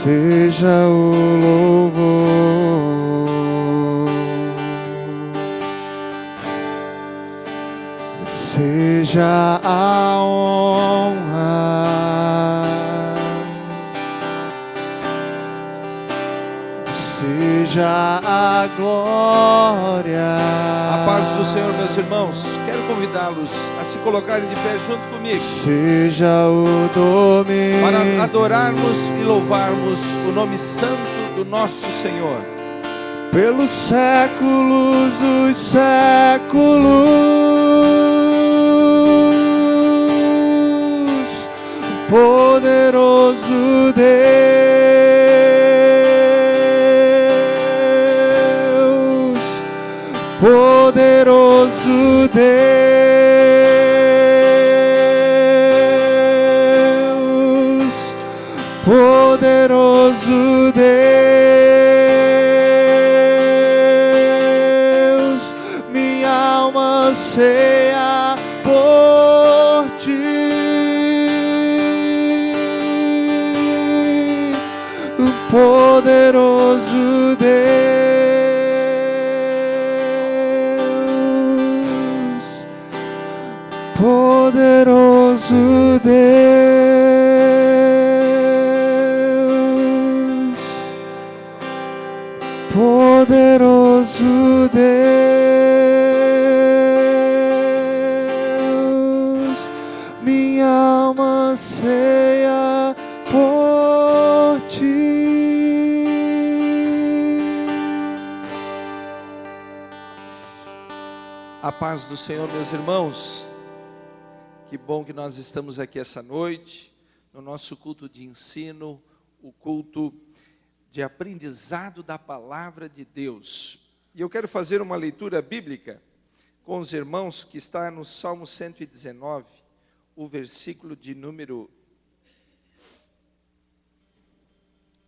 seja o louvor, seja a honra, seja a glória. A paz do Senhor, meus irmãos. Quero convidá-los a se colocarem de pé junto comigo, Seja o domínio para adorarmos e louvarmos o nome santo do nosso Senhor. pelos séculos dos séculos, poderoso Deus, poderoso Deus, poderoso Deus, minha alma anseia por ti, poderoso Deus, poderoso Deus, poderoso Deus, minha alma anseia por ti. A paz do Senhor, meus irmãos. Que bom que nós estamos aqui essa noite, no nosso culto de ensino, o culto de aprendizado da palavra de Deus. E eu quero fazer uma leitura bíblica com os irmãos, que está no Salmo 119, o versículo de número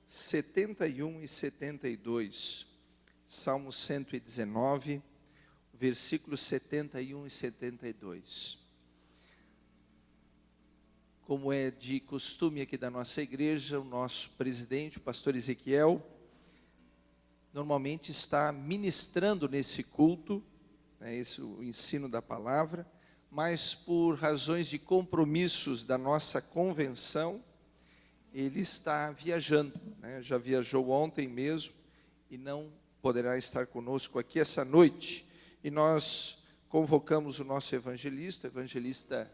71 e 72. Salmo 119, versículos 71 e 72. Como é de costume aqui da nossa igreja, o nosso presidente, o pastor Ezequiel, normalmente está ministrando nesse culto, esse o ensino da palavra, mas por razões de compromissos da nossa convenção, ele está viajando, já viajou ontem mesmo e não poderá estar conosco aqui essa noite. E nós convocamos o nosso evangelista, o evangelista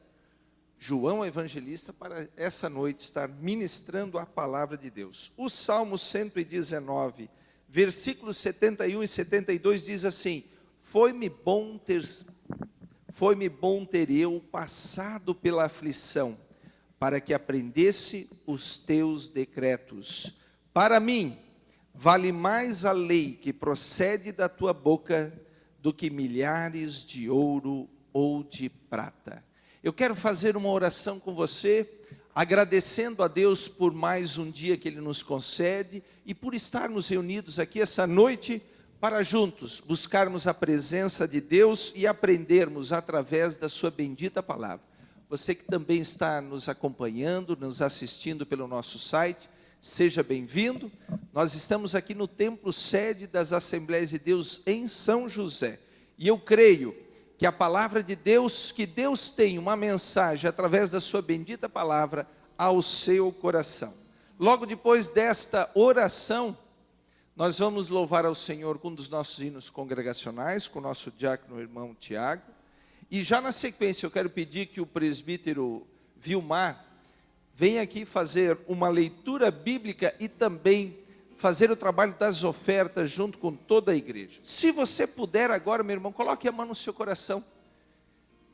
João Evangelista, para essa noite estar ministrando a palavra de Deus. O Salmo 119, versículos 71 e 72 diz assim: Foi-me bom ter eu passado pela aflição, para que aprendesse os teus decretos. Para mim, vale mais a lei que procede da tua boca do que milhares de ouro ou de prata. Eu quero fazer uma oração com você, agradecendo a Deus por mais um dia que Ele nos concede e por estarmos reunidos aqui essa noite para juntos buscarmos a presença de Deus e aprendermos através da sua bendita palavra. Você que também está nos acompanhando, nos assistindo pelo nosso site, seja bem-vindo. Nós estamos aqui no templo sede das Assembleias de Deus em São José. E eu creio que a palavra de Deus, que Deus tem uma mensagem através da sua bendita palavra ao seu coração. Logo depois desta oração, nós vamos louvar ao Senhor com um dos nossos hinos congregacionais, com o nosso diácono irmão Tiago. E já na sequência eu quero pedir que o presbítero Vilmar venha aqui fazer uma leitura bíblica e também fazer o trabalho das ofertas junto com toda a igreja. Se você puder agora, meu irmão, coloque a mão no seu coração.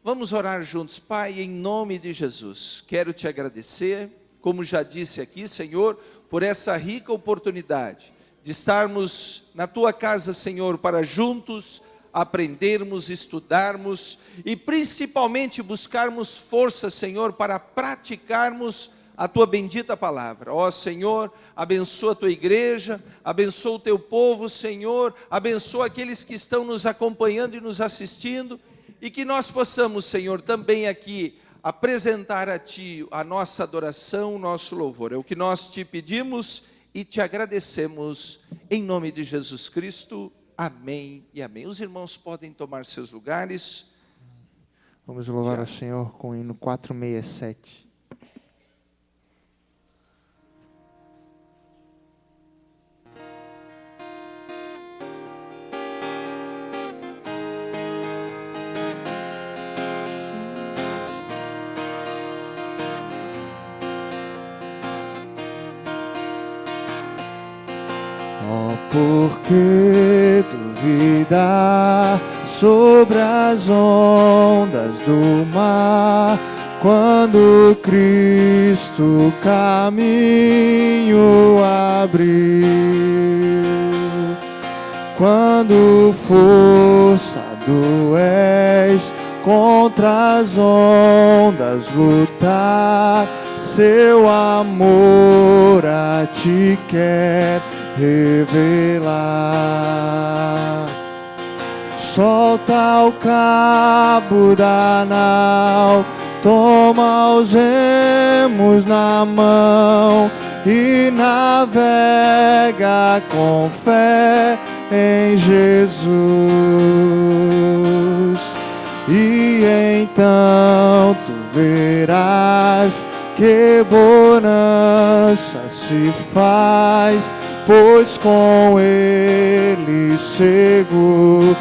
Vamos orar juntos. Pai, em nome de Jesus, quero te agradecer, como já disse aqui, Senhor, por essa rica oportunidade de estarmos na tua casa, Senhor, para juntos aprendermos, estudarmos e principalmente buscarmos força, Senhor, para praticarmos a tua bendita palavra. Ó Senhor, abençoa a tua igreja, abençoa o teu povo, Senhor, abençoa aqueles que estão nos acompanhando e nos assistindo, e que nós possamos, Senhor, também aqui apresentar a ti a nossa adoração, o nosso louvor. É o que nós te pedimos e te agradecemos em nome de Jesus Cristo. Amém e amém. Os irmãos podem tomar seus lugares. Vamos louvar ao Senhor com o hino 467. Oh, por que duvidar sobre as ondas do mar, quando Cristo caminho abriu? Quando forçado és contra as ondas lutar, seu amor a ti quer revelar. Solta o cabo da nau, toma os remos na mão e navega com fé em Jesus. E então tu verás que bonança se faz, pois com ele seguro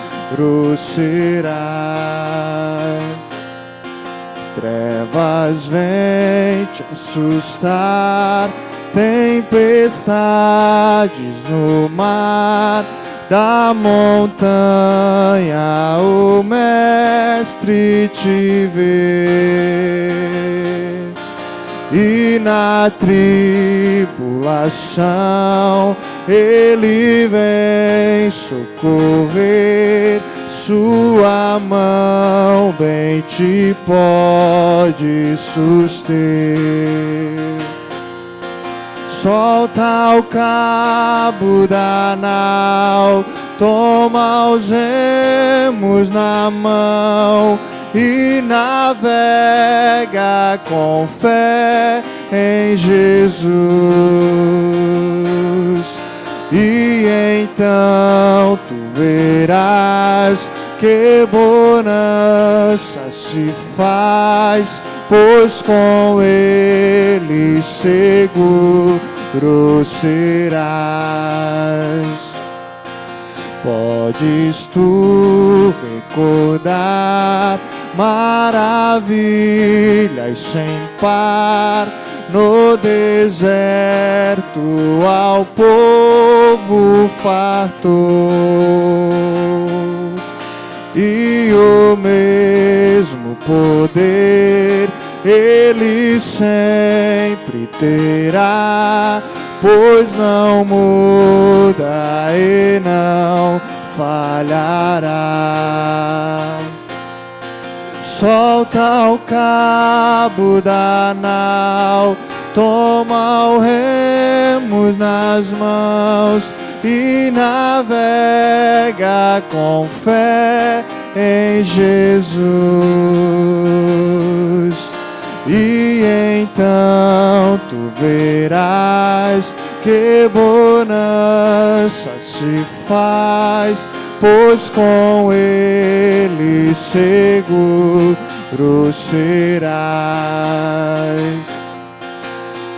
serás. Trevas vêm te assustar, tempestades no mar, da montanha o Mestre te vê. E na tribulação ele vem socorrer, sua mão bem te pode suster. Solta o cabo da nau, toma os remos na mão e navega com fé em Jesus. E então tu verás que bonança se faz, pois com ele seguro serás. Podes tu recordar maravilhas sem par, no deserto ao povo fartou, e o mesmo poder ele sempre terá, pois não muda e não falhará. Solta o cabo da nau, toma o remos nas mãos e navega com fé em Jesus. E então tu verás que bonança se faz, pois com ele seguro serás.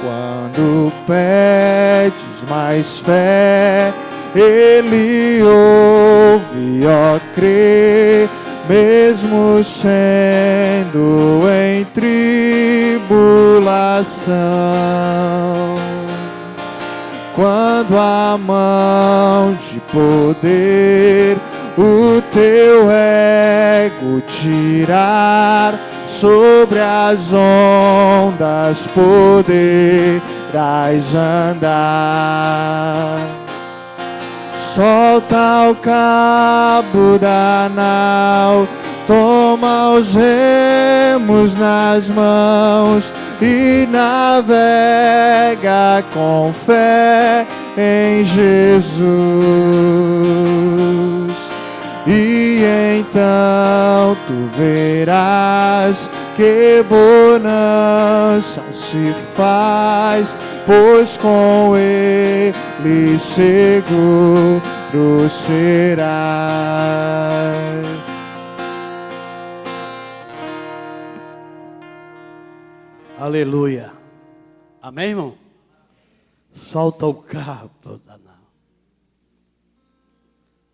Quando pedes mais fé, ele ouve, ó, crê, mesmo sendo em tribulação. Quando a mão de poder o teu ego tirar, sobre as ondas poderás andar. Solta o cabo da nau, toma os remos nas mãos e navega com fé em Jesus. E então tu verás que bonança se faz, pois com ele seguro serás. Aleluia. Amém, irmão? Solta o cabo, danado.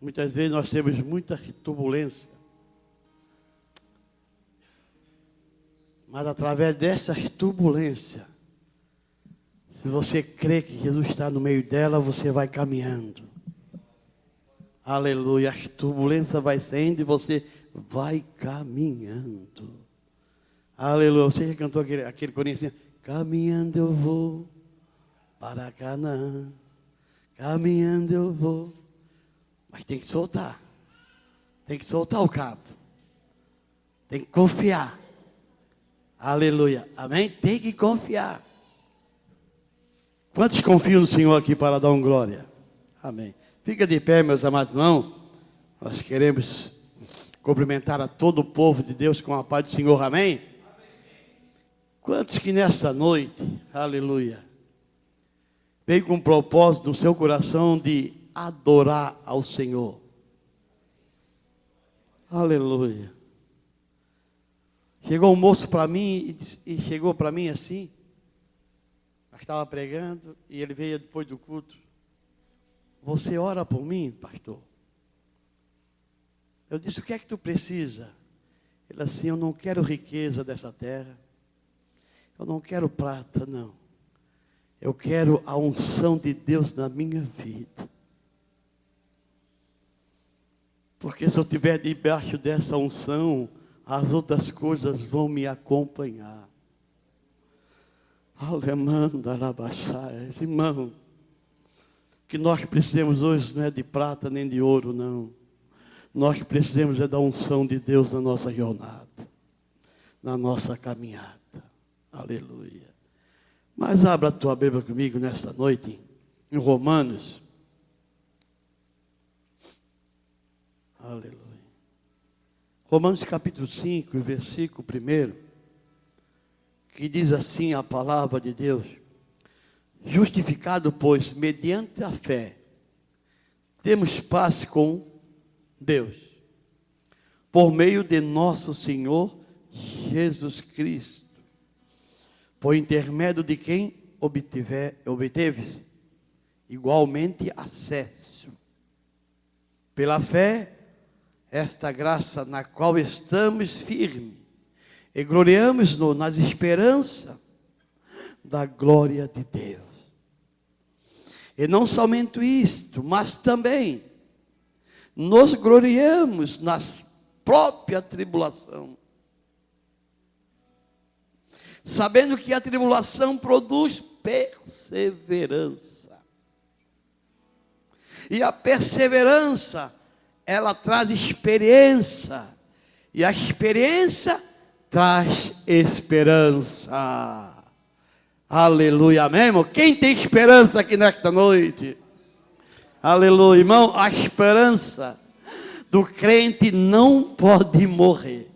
Muitas vezes nós temos muita turbulência. Mas através dessa turbulência, se você crê que Jesus está no meio dela, você vai caminhando. Aleluia. A turbulência vai saindo e você vai caminhando. Aleluia. Você já cantou aquele corinho assim? Caminhando eu vou para Canaã. Caminhando eu vou. Mas tem que soltar. Tem que soltar o cabo. Tem que confiar. Aleluia. Amém? Tem que confiar. Quantos confiam no Senhor aqui para dar um glória? Amém. Fica de pé, meus amados irmãos. Nós queremos cumprimentar a todo o povo de Deus com a paz do Senhor. Amém? Quantos que nessa noite, aleluia, veio com o propósito no seu coração de adorar ao Senhor? Aleluia. Chegou um moço para mim e chegou para mim assim. Eu estava pregando e ele veio depois do culto. Você ora por mim, pastor? Eu disse, o que é que tu precisa? Ele assim, eu não quero riqueza dessa terra. Eu não quero prata, não. Eu quero a unção de Deus na minha vida. Porque se eu estiver debaixo dessa unção, as outras coisas vão me acompanhar. Alemanda, alabaxai, irmão, que nós precisamos hoje não é de prata nem de ouro, não. Nós precisamos é da unção de Deus na nossa jornada, na nossa caminhada. Aleluia. Mas abra a tua Bíblia comigo nesta noite, em Romanos. Aleluia. Romanos capítulo 5, versículo 1, que diz assim a palavra de Deus: justificado, pois, mediante a fé, temos paz com Deus, por meio de nosso Senhor Jesus Cristo, por intermédio de quem obteves igualmente acesso, pela fé, esta graça na qual estamos firmes, e gloriamos-nos nas esperanças da glória de Deus. E não somente isto, mas também nos gloriamos na própria tribulação, sabendo que a tribulação produz perseverança. E a perseverança, ela traz experiência. E a experiência traz esperança. Aleluia, amém, irmão? Quem tem esperança aqui nesta noite? Aleluia, irmão. A esperança do crente não pode morrer.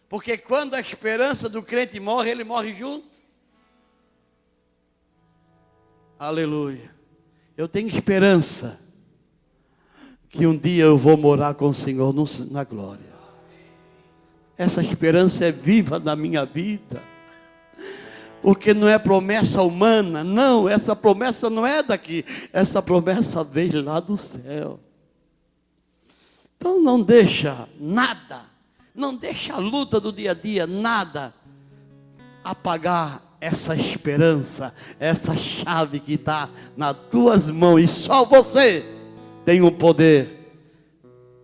Porque quando a esperança do crente morre, ele morre junto. Aleluia. Eu tenho esperança que um dia eu vou morar com o Senhor na glória. Essa esperança é viva na minha vida. Porque não é promessa humana, não, essa promessa não é daqui, essa promessa veio lá do céu. Então não deixa nada, não deixa a luta do dia a dia, nada, apagar essa esperança, essa chave que está nas tuas mãos, e só você tem o poder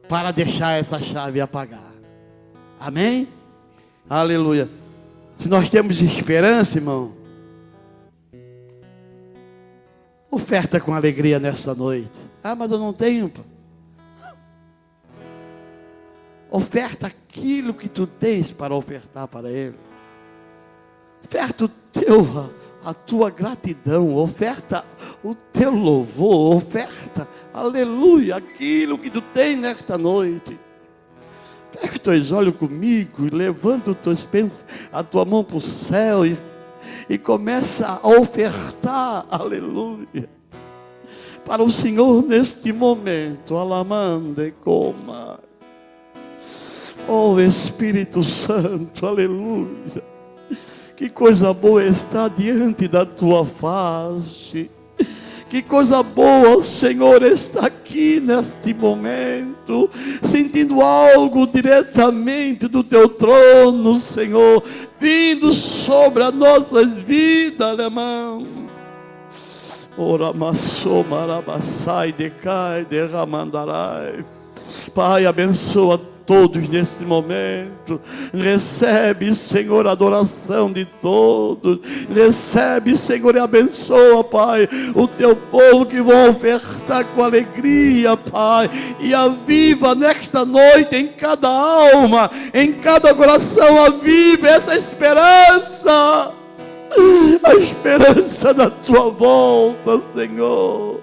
para deixar essa chave apagar. Amém? Aleluia. Se nós temos esperança, irmão, oferta com alegria nesta noite. Ah, mas eu não tenho. Oferta aquilo que tu tens para ofertar para Ele. Oferta a tua gratidão, oferta o teu louvor, oferta, aleluia, aquilo que tu tens nesta noite. Fecha os teus olhos comigo, levanta a tua mão para o céu e e começa a ofertar, aleluia, para o Senhor neste momento. Alamande coma. Oh Espírito Santo, aleluia. Que coisa boa está diante da tua face. Que coisa boa, Senhor, está aqui neste momento, sentindo algo diretamente do teu trono, Senhor, vindo sobre as nossas vidas, alemão. Ora, maçô, marabassai, decai, derramandarai. Pai, abençoa todos neste momento. Recebe, Senhor, a adoração de todos. Recebe, Senhor, e abençoa, Pai, o teu povo que vão ofertar com alegria, Pai. E aviva nesta noite em cada alma, em cada coração, aviva essa esperança. A esperança da tua volta, Senhor,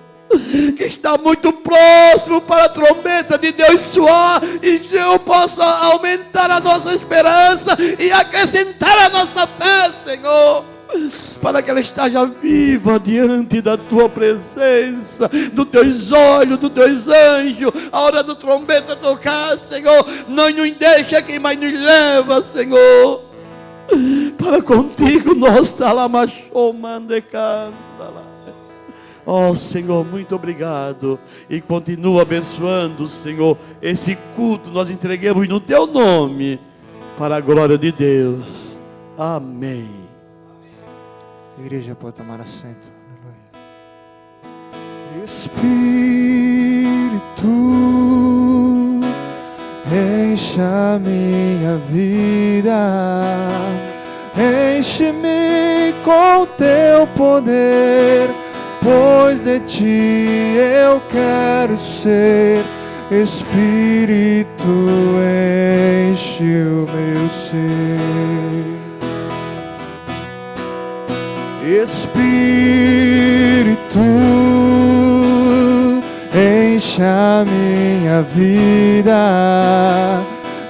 que está muito próximo para a trombeta de Deus soar, e que eu possa aumentar a nossa esperança e acrescentar a nossa fé, Senhor, para que ela esteja viva diante da tua presença, dos teus olhos, dos teus anjos. A hora do trombeta tocar, Senhor, não nos deixa quem mais nos leva, Senhor, para contigo nós talamachomandecanda. Oh Senhor, muito obrigado, e continua abençoando, Senhor, esse culto nós entregamos no teu nome, para a glória de Deus. Amém. A igreja pode tomar assento. Aleluia. Espírito, enche a minha vida, enche-me com teu poder, pois de ti eu quero ser. Espírito, enche o meu ser. Espírito, enche a minha vida,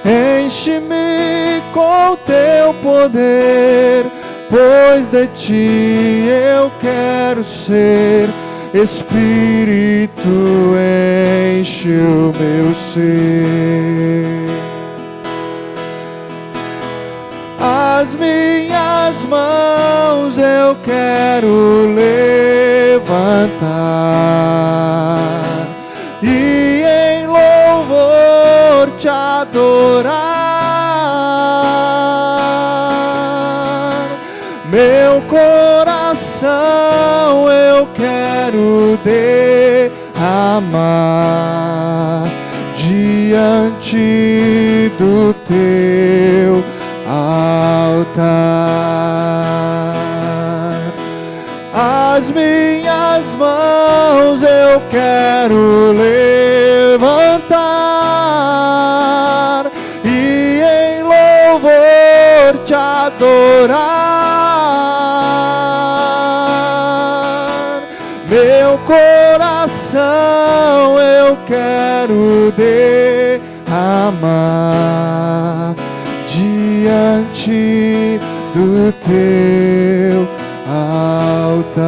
enche-me com teu poder, pois de ti eu quero ser. Espírito, enche o meu ser. As minhas mãos eu quero levantar e em louvor te adorar. Meu coração eu quero derramar diante do teu altar. As minhas mãos eu quero levantar e em louvor te adorar. Meu coração eu quero derramar diante do teu altar.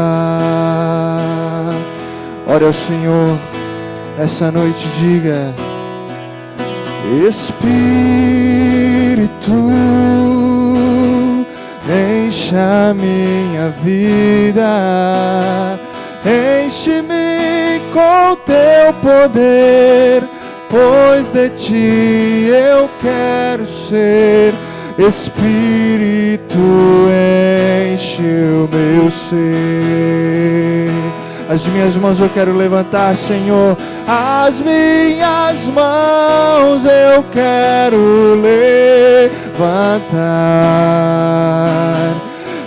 Ore ao Senhor essa noite, diga: Espírito, enche a minha vida, enche-me com teu poder, pois de ti eu quero ser. Espírito, enche o meu ser. As minhas mãos eu quero levantar, Senhor. As minhas mãos eu quero levantar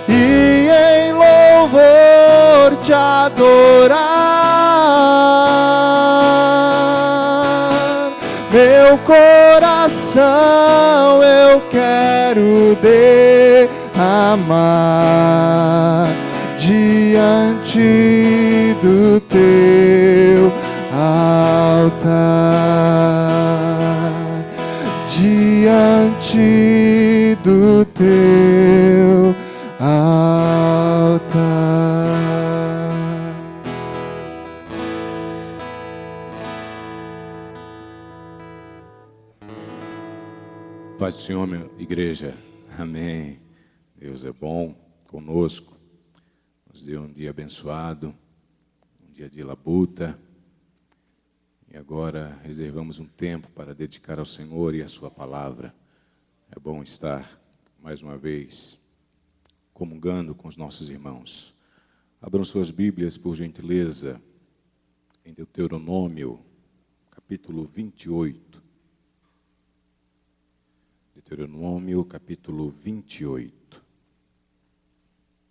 e em louvor te adorar. Meu coração eu quero derramar diante do teu altar, diante do teu altar. paz do Senhor, minha igreja. Amém. Deus é bom conosco. Nos deu um dia abençoado, um dia de labuta. E agora reservamos um tempo para dedicar ao Senhor e à sua palavra. É bom estar mais uma vez comungando com os nossos irmãos. Abram suas Bíblias, por gentileza, em Deuteronômio, capítulo 28. Deuteronômio, capítulo 28,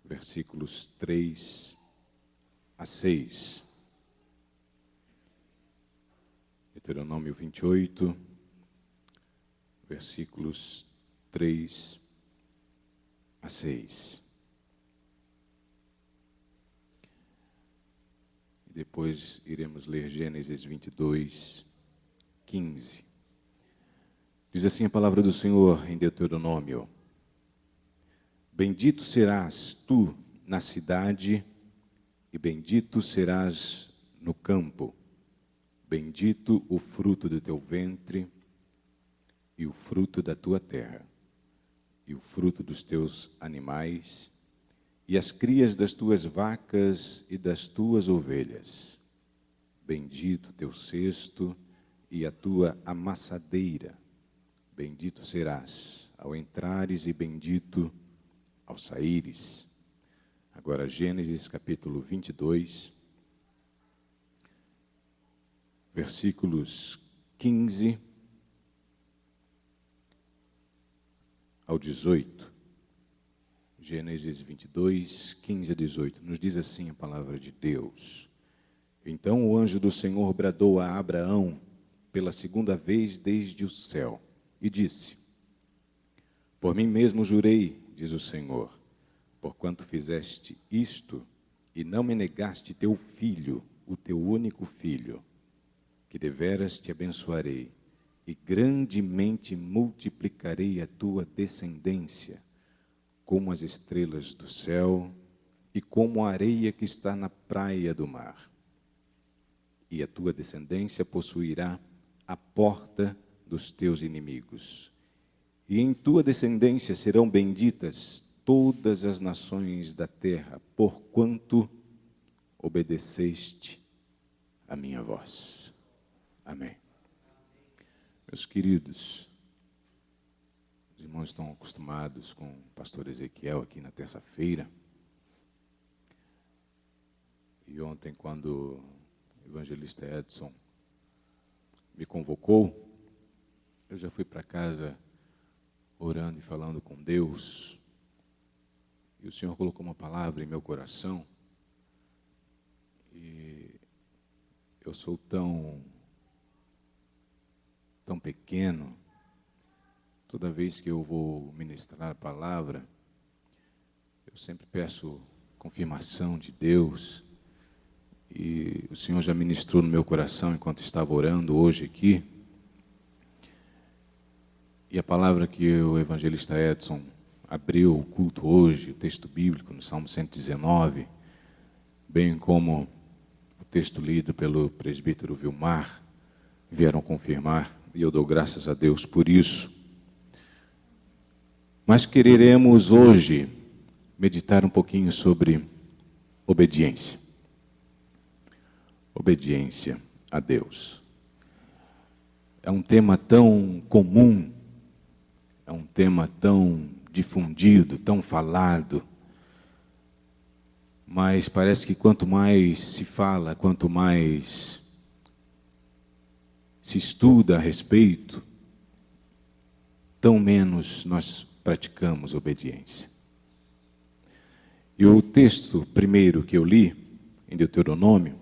versículos 3 a 6. Deuteronômio 28, versículos 3 a 6. E depois iremos ler Gênesis 22, 15. Diz assim a palavra do Senhor em Deuteronômio: Bendito serás tu na cidade, e bendito serás no campo. Bendito o fruto do teu ventre, e o fruto da tua terra, e o fruto dos teus animais, e as crias das tuas vacas e das tuas ovelhas. Bendito o teu cesto e a tua amassadeira. Bendito serás ao entrares e bendito ao saíres. Agora, Gênesis capítulo 22, versículos 15 ao 18. Gênesis 22, 15 a 18. Nos diz assim a palavra de Deus: Então o anjo do Senhor bradou a Abraão pela segunda vez desde o céu e disse: Por mim mesmo jurei, diz o Senhor, porquanto fizeste isto e não me negaste teu filho, o teu único filho, que deveras te abençoarei e grandemente multiplicarei a tua descendência, como as estrelas do céu e como a areia que está na praia do mar. E a tua descendência possuirá a porta dos teus inimigos. E em tua descendência serão benditas todas as nações da terra, porquanto obedeceste a minha voz. Amém. Meus queridos, os irmãos estão acostumados com o pastor Ezequiel aqui na terça-feira. E ontem, quando o evangelista Edson me convocou, eu já fui para casa orando e falando com Deus. E o Senhor colocou uma palavra em meu coração. E eu sou tão pequeno. Toda vez que eu vou ministrar a palavra, eu sempre peço confirmação de Deus. E o Senhor já ministrou no meu coração enquanto estava orando hoje aqui. E a palavra que o evangelista Edson abriu o culto hoje, o texto bíblico no Salmo 119, bem como o texto lido pelo presbítero Vilmar, vieram confirmar, e eu dou graças a Deus por isso. Mas quereremos hoje meditar um pouquinho sobre obediência. Obediência a Deus. É um tema tão comum, é um tema tão difundido, tão falado, mas parece que quanto mais se fala, quanto mais se estuda a respeito, tão menos nós praticamos obediência. E o texto primeiro que eu li, em Deuteronômio,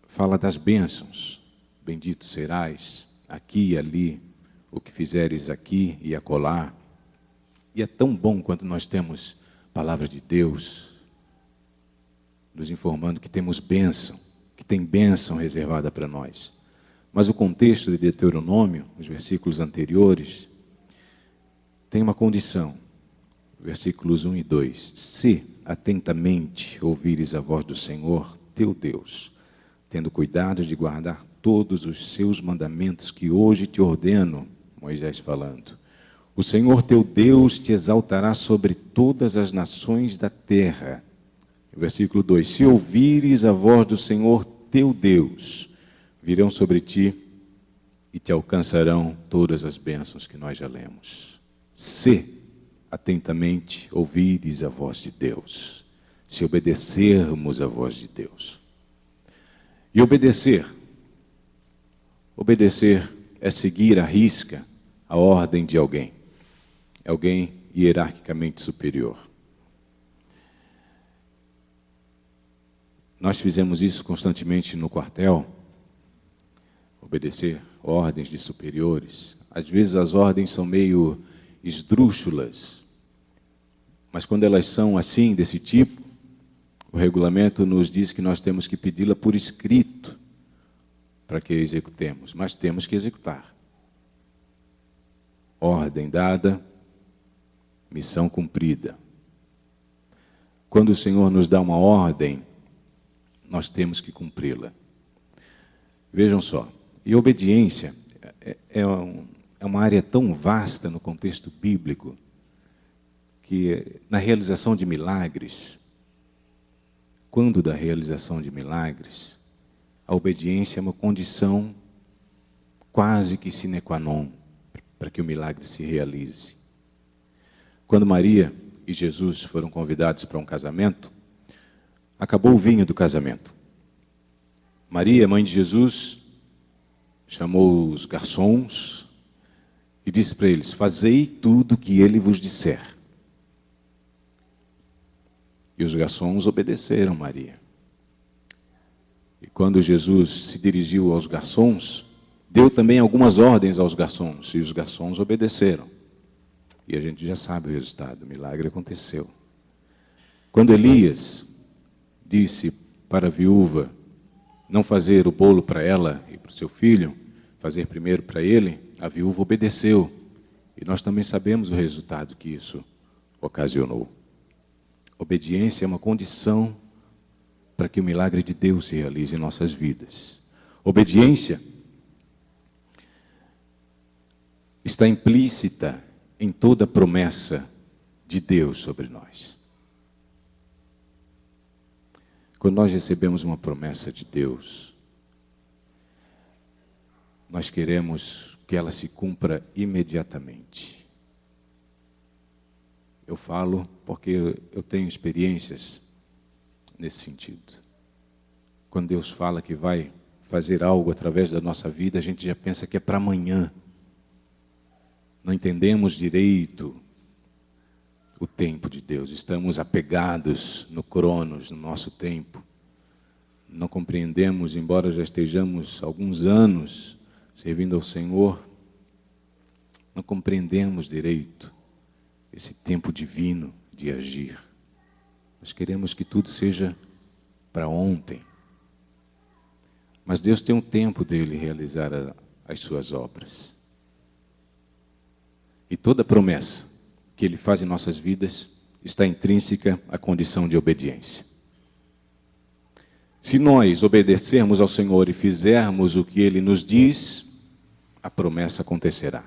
fala das bênçãos. Bendito serás, aqui e ali, o que fizeres aqui e acolá. E é tão bom quando nós temos palavra de Deus nos informando que temos bênção, que tem bênção reservada para nós. Mas o contexto de Deuteronômio, os versículos anteriores, tem uma condição. Versículos 1 e 2. Se atentamente ouvires a voz do Senhor, teu Deus, tendo cuidado de guardar todos os seus mandamentos que hoje te ordeno, Moisés falando. O Senhor teu Deus te exaltará sobre todas as nações da terra. Versículo 2: se ouvires a voz do Senhor teu Deus, virão sobre ti e te alcançarão todas as bênçãos que nós já lemos. Se atentamente ouvires a voz de Deus, se obedecermos a voz de Deus. E obedecer é seguir à risca a ordem de alguém, alguém hierarquicamente superior. Nós fizemos isso constantemente no quartel, obedecer ordens de superiores. Às vezes as ordens são meio esdrúxulas, mas quando elas são assim, desse tipo, o regulamento nos diz que nós temos que pedi-la por escrito para que executemos, mas temos que executar. Ordem dada, missão cumprida. Quando o Senhor nos dá uma ordem, nós temos que cumpri-la. Vejam só, e obediência é uma área tão vasta no contexto bíblico, que na realização de milagres, quando da realização de milagres, a obediência é uma condição quase que sine qua non para que o milagre se realize. Quando Maria e Jesus foram convidados para um casamento, acabou o vinho do casamento. Maria, mãe de Jesus, chamou os garçons e disse para eles: fazei tudo o que ele vos disser. E os garçons obedeceram Maria. E quando Jesus se dirigiu aos garçons, deu também algumas ordens aos garçons, e os garçons obedeceram. E a gente já sabe o resultado, o milagre aconteceu. Quando Elias disse para a viúva não fazer o bolo para ela e para o seu filho, fazer primeiro para ele, a viúva obedeceu. E nós também sabemos o resultado que isso ocasionou. Obediência é uma condição para que o milagre de Deus se realize em nossas vidas. Obediência está implícita em toda promessa de Deus sobre nós. Quando nós recebemos uma promessa de Deus, nós queremos que ela se cumpra imediatamente. Eu falo porque eu tenho experiências nesse sentido. Quando Deus fala que vai fazer algo através da nossa vida, a gente já pensa que é para amanhã. Não entendemos direito o tempo de Deus. Estamos apegados no cronos, no nosso tempo. Não compreendemos, embora já estejamos alguns anos servindo ao Senhor, não compreendemos direito esse tempo divino de agir. Nós queremos que tudo seja para ontem. Mas Deus tem um tempo dele realizar as suas obras. E toda promessa que ele faz em nossas vidas está intrínseca à condição de obediência. Se nós obedecermos ao Senhor e fizermos o que ele nos diz, a promessa acontecerá.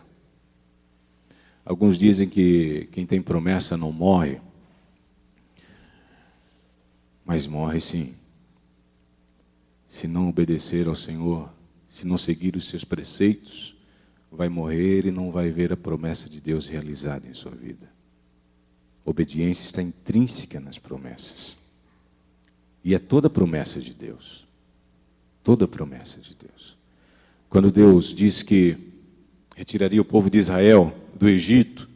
Alguns dizem que quem tem promessa não morre, mas morre sim. Se não obedecer ao Senhor, se não seguir os seus preceitos, vai morrer e não vai ver a promessa de Deus realizada em sua vida. Obediência está intrínseca nas promessas. E é toda promessa de Deus. Toda promessa de Deus. Quando Deus diz que retiraria o povo de Israel do Egito,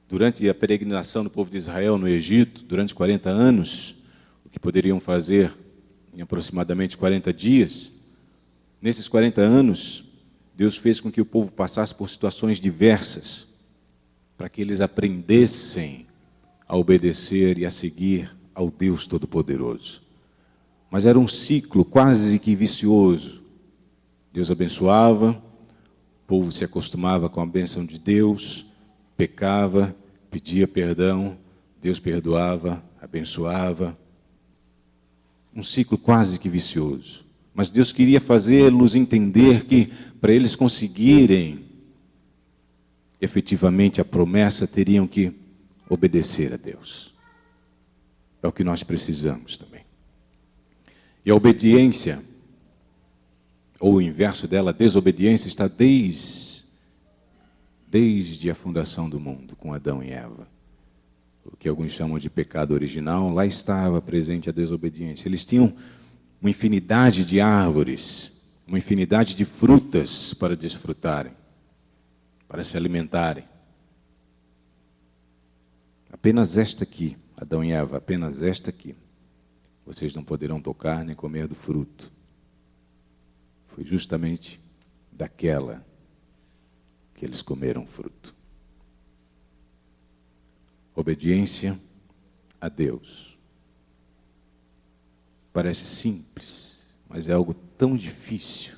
durante a peregrinação do povo de Israel no Egito, durante 40 anos, o que poderiam fazer em aproximadamente 40 dias, nesses 40 anos, Deus fez com que o povo passasse por situações diversas, para que eles aprendessem a obedecer e a seguir ao Deus Todo-Poderoso. Mas era um ciclo quase que vicioso. Deus abençoava, o povo se acostumava com a bênção de Deus, pecava, pedia perdão, Deus perdoava, abençoava. Um ciclo quase que vicioso. Mas Deus queria fazê-los entender que, para eles conseguirem efetivamente a promessa, teriam que obedecer a Deus. É o que nós precisamos também. E a obediência, ou o inverso dela, a desobediência, está desde a fundação do mundo, com Adão e Eva. O que alguns chamam de pecado original, lá estava presente a desobediência. Eles tinham uma infinidade de árvores, uma infinidade de frutas para desfrutarem, para se alimentarem. Apenas esta aqui, Adão e Eva, apenas esta aqui, vocês não poderão tocar nem comer do fruto. Foi justamente daquela que eles comeram fruto. Obediência a Deus. Parece simples, mas é algo tão difícil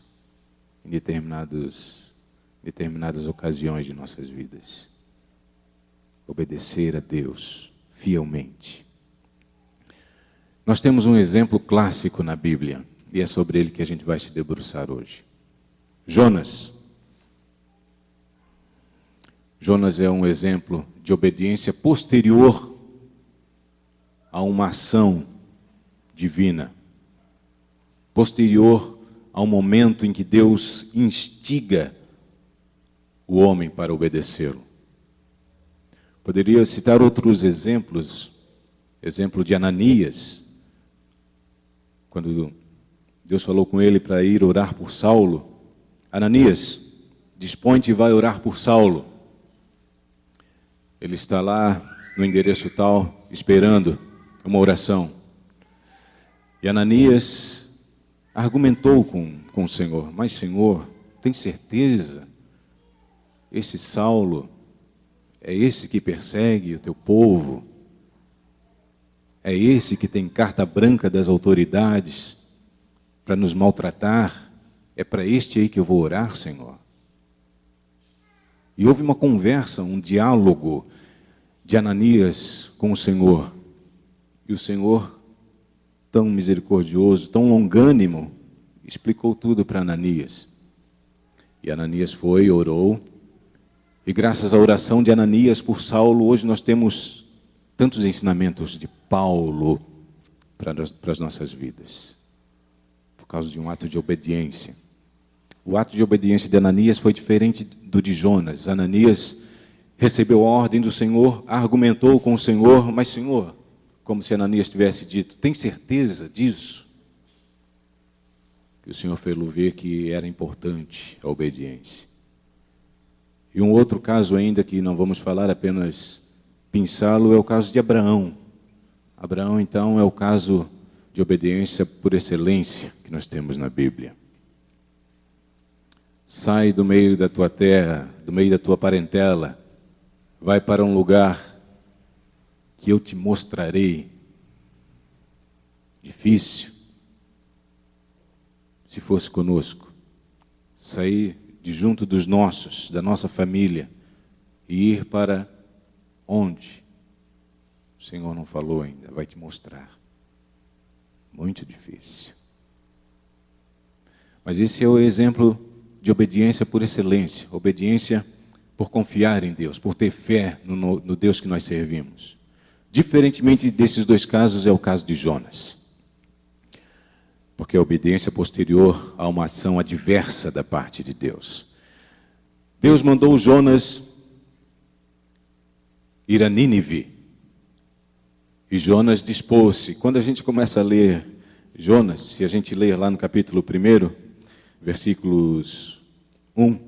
em determinadas ocasiões de nossas vidas. Obedecer a Deus fielmente. Nós temos um exemplo clássico na Bíblia, e é sobre ele que a gente vai se debruçar hoje. Jonas. Jonas é um exemplo de obediência posterior a uma ação divina, posterior ao momento em que Deus instiga o homem para obedecê-lo. Poderia citar outros exemplos, exemplo de Ananias, quando Deus falou com ele para ir orar por Saulo. Ananias, dispõe-te e vai orar por Saulo. Ele está lá no endereço tal, esperando uma oração. E Ananias argumentou com o Senhor: mas Senhor, tem certeza? Esse Saulo é esse que persegue o teu povo? É esse que tem carta branca das autoridades para nos maltratar? É para este aí que eu vou orar, Senhor? E houve uma conversa, um diálogo de Ananias com o Senhor. E o Senhor, tão misericordioso, tão longânimo, explicou tudo para Ananias. E Ananias foi, orou. E graças à oração de Ananias por Saulo, hoje nós temos tantos ensinamentos de Paulo para as nossas vidas. Por causa de um ato de obediência. O ato de obediência de Ananias foi diferente do de Jonas. Ananias recebeu a ordem do Senhor, argumentou com o Senhor, mas Senhor, como se Ananias tivesse dito, tem certeza disso? Que o Senhor fez-lo ver que era importante a obediência. E um outro caso ainda que não vamos falar, apenas pinçá-lo, é o caso de Abraão. Abraão, então, é o caso de obediência por excelência que nós temos na Bíblia. Sai do meio da tua terra, do meio da tua parentela, vai para um lugar que eu te mostrarei. Difícil. Se fosse conosco, sair de junto dos nossos, da nossa família, e ir para onde? O Senhor não falou ainda, vai te mostrar. Muito difícil. Mas esse é o exemplo de obediência por excelência, obediência por confiar em Deus, por ter fé no Deus que nós servimos. Diferentemente desses dois casos, é o caso de Jonas. Porque a obediência posterior a uma ação adversa da parte de Deus. Deus mandou Jonas ir a Nínive. E Jonas dispôs-se. Quando a gente começa a ler Jonas, se a gente ler lá no capítulo 1, versículos 1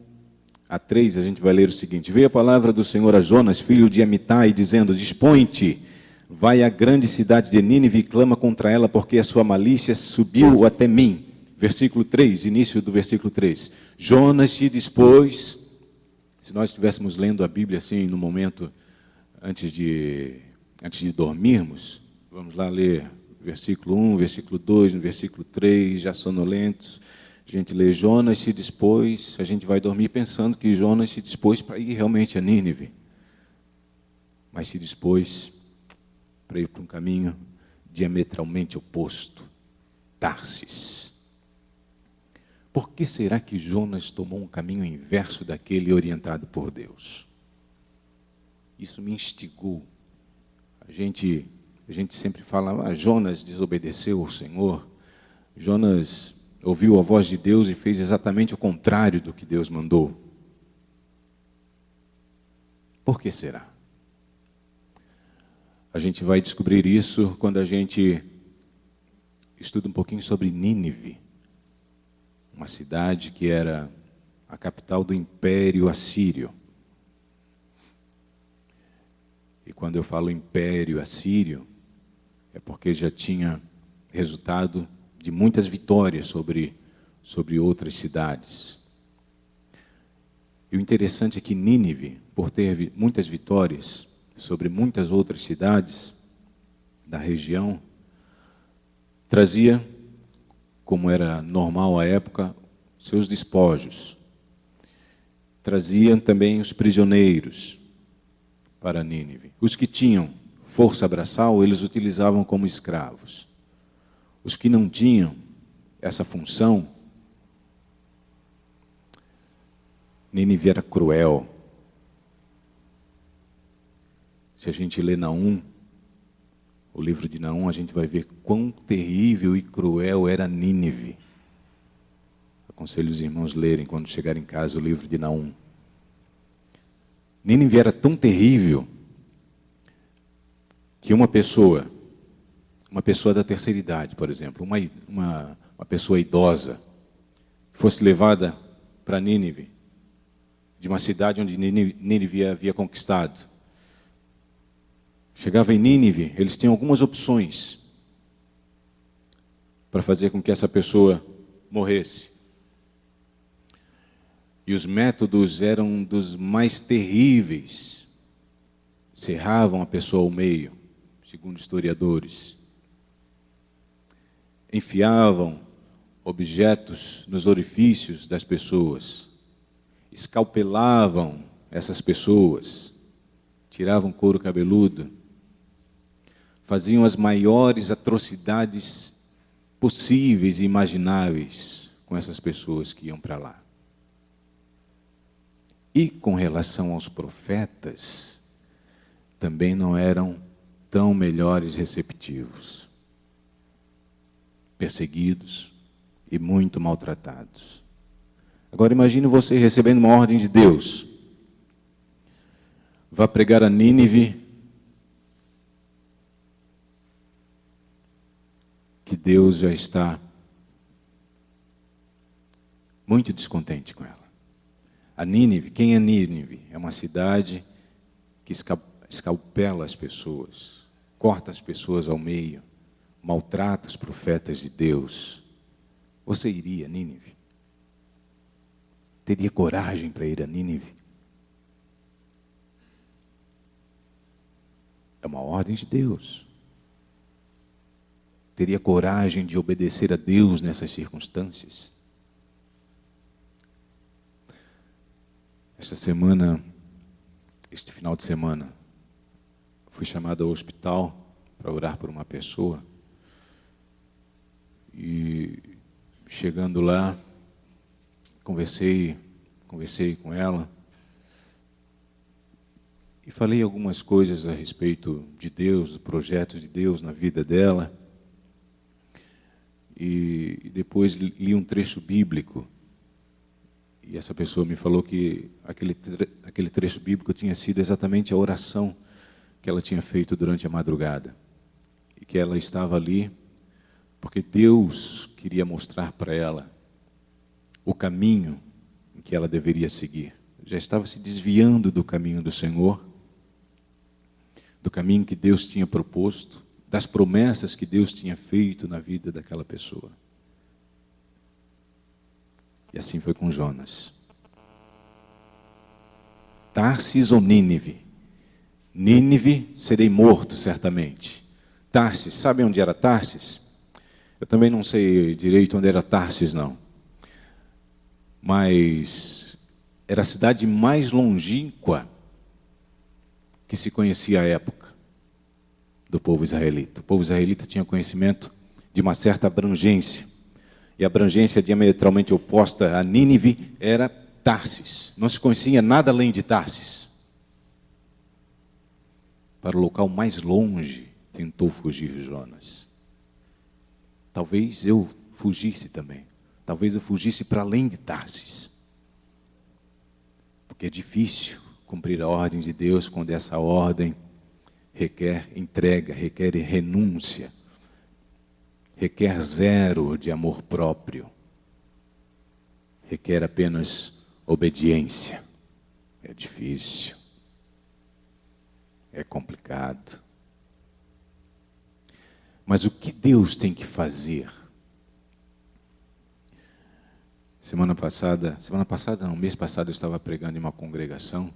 a 3, a gente vai ler o seguinte: veio a palavra do Senhor a Jonas, filho de Amitai, dizendo: dispõe-te, vai à grande cidade de Nínive e clama contra ela, porque a sua malícia subiu até mim. Versículo 3, início do versículo 3. Jonas se dispôs. Se nós estivéssemos lendo a Bíblia assim, no momento antes de dormirmos, vamos lá ler versículo 1, versículo 2, no versículo 3, já sonolentos. A gente lê: Jonas se dispôs. A gente vai dormir pensando que Jonas se dispôs para ir realmente a Nínive. Mas se dispôs para ir para um caminho diametralmente oposto. Tarsis. Por que será que Jonas tomou um caminho inverso daquele orientado por Deus? Isso me instigou. A gente sempre fala, Jonas desobedeceu ao Senhor. Jonas ouviu a voz de Deus e fez exatamente o contrário do que Deus mandou. Por que será? A gente vai descobrir isso quando a gente estuda um pouquinho sobre Nínive, uma cidade que era a capital do Império Assírio. E quando eu falo Império Assírio, é porque já tinha resultado de muitas vitórias sobre outras cidades. E o interessante é que Nínive, por ter muitas vitórias sobre muitas outras cidades da região, trazia, como era normal à época, seus despojos. Traziam também os prisioneiros para Nínive. Os que tinham força braçal, eles utilizavam como escravos. Os que não tinham essa função, Nínive era cruel. Se a gente lê Naum, o livro de Naum, a gente vai ver quão terrível e cruel era Nínive. Aconselho os irmãos lerem quando chegarem em casa o livro de Naum. Nínive era tão terrível que uma pessoa da terceira idade, por exemplo, uma pessoa idosa, fosse levada para Nínive, de uma cidade onde Nínive havia conquistado. Chegava em Nínive, eles tinham algumas opções para fazer com que essa pessoa morresse. E os métodos eram dos mais terríveis. Serravam a pessoa ao meio, segundo historiadores. Enfiavam objetos nos orifícios das pessoas. Escalpelavam essas pessoas. Tiravam couro cabeludo. Faziam as maiores atrocidades possíveis e imagináveis com essas pessoas que iam para lá. E com relação aos profetas, também não eram tão melhores receptivos. Perseguidos e muito maltratados. Agora imagine você recebendo uma ordem de Deus. Vá pregar a Nínive, que Deus já está muito descontente com ela. A Nínive, quem é Nínive? É uma cidade que escalpela as pessoas, corta as pessoas ao meio, maltrata os profetas de Deus. Você iria a Nínive? Teria coragem para ir a Nínive? É uma ordem de Deus. Teria coragem de obedecer a Deus nessas circunstâncias? Este final de semana, fui chamado ao hospital para orar por uma pessoa. E chegando lá, conversei com ela e falei algumas coisas a respeito de Deus, do projeto de Deus na vida dela. E depois li um trecho bíblico. E essa pessoa me falou que aquele trecho bíblico tinha sido exatamente a oração que ela tinha feito durante a madrugada. E que ela estava ali porque Deus queria mostrar para ela o caminho em que ela deveria seguir. Já estava se desviando do caminho do Senhor, do caminho que Deus tinha proposto, das promessas que Deus tinha feito na vida daquela pessoa. E assim foi com Jonas. Tarsis ou Nínive? Nínive, serei morto certamente. Tarsis, sabe onde era Tarsis? Eu também não sei direito onde era Tarsis, não. Mas era a cidade mais longínqua que se conhecia à época do povo israelita. O povo israelita tinha conhecimento de uma certa abrangência. e a abrangência diametralmente oposta a Nínive era Tarsis. Não se conhecia nada além de Tarsis. Para o local mais longe, tentou fugir Jonas. Talvez eu fugisse também. Talvez eu fugisse para além de Tarsis. Porque é difícil cumprir a ordem de Deus quando essa ordem requer entrega, requer renúncia, requer zero de amor próprio, requer apenas obediência. É difícil, é complicado. Mas o que Deus tem que fazer? Mês passado eu estava pregando em uma congregação,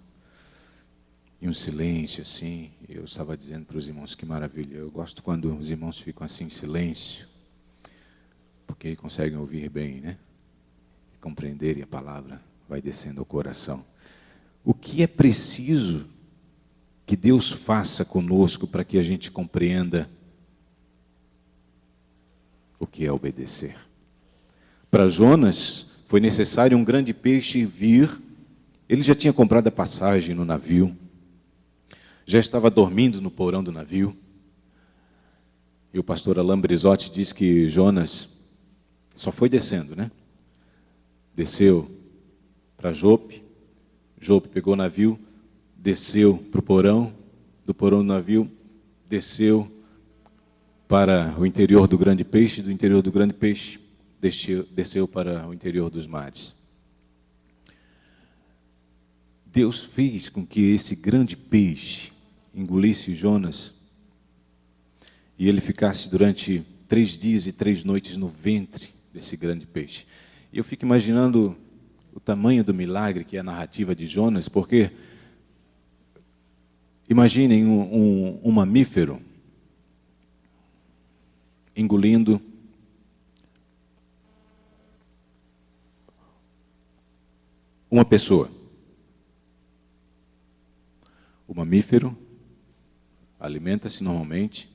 em um silêncio assim, eu estava dizendo para os irmãos, que maravilha, eu gosto quando os irmãos ficam assim em silêncio, porque conseguem ouvir bem, né? Compreender, e a palavra vai descendo ao coração. O que é preciso que Deus faça conosco para que a gente compreenda o que é obedecer? Para Jonas, foi necessário um grande peixe vir. Ele já tinha comprado a passagem no navio, já estava dormindo no porão do navio. E o pastor Alain Brizotti diz que Jonas só foi descendo, né? Desceu para Jope, Jope pegou o navio, desceu para o porão, do porão do navio, desceu para o interior do grande peixe, do interior do grande peixe, desceu para o interior dos mares. Deus fez com que esse grande peixe engolisse Jonas e ele ficasse durante 3 dias e 3 noites no ventre desse grande peixe. E eu fico imaginando o tamanho do milagre que é a narrativa de Jonas, porque imaginem um mamífero engolindo uma pessoa. O mamífero alimenta-se normalmente,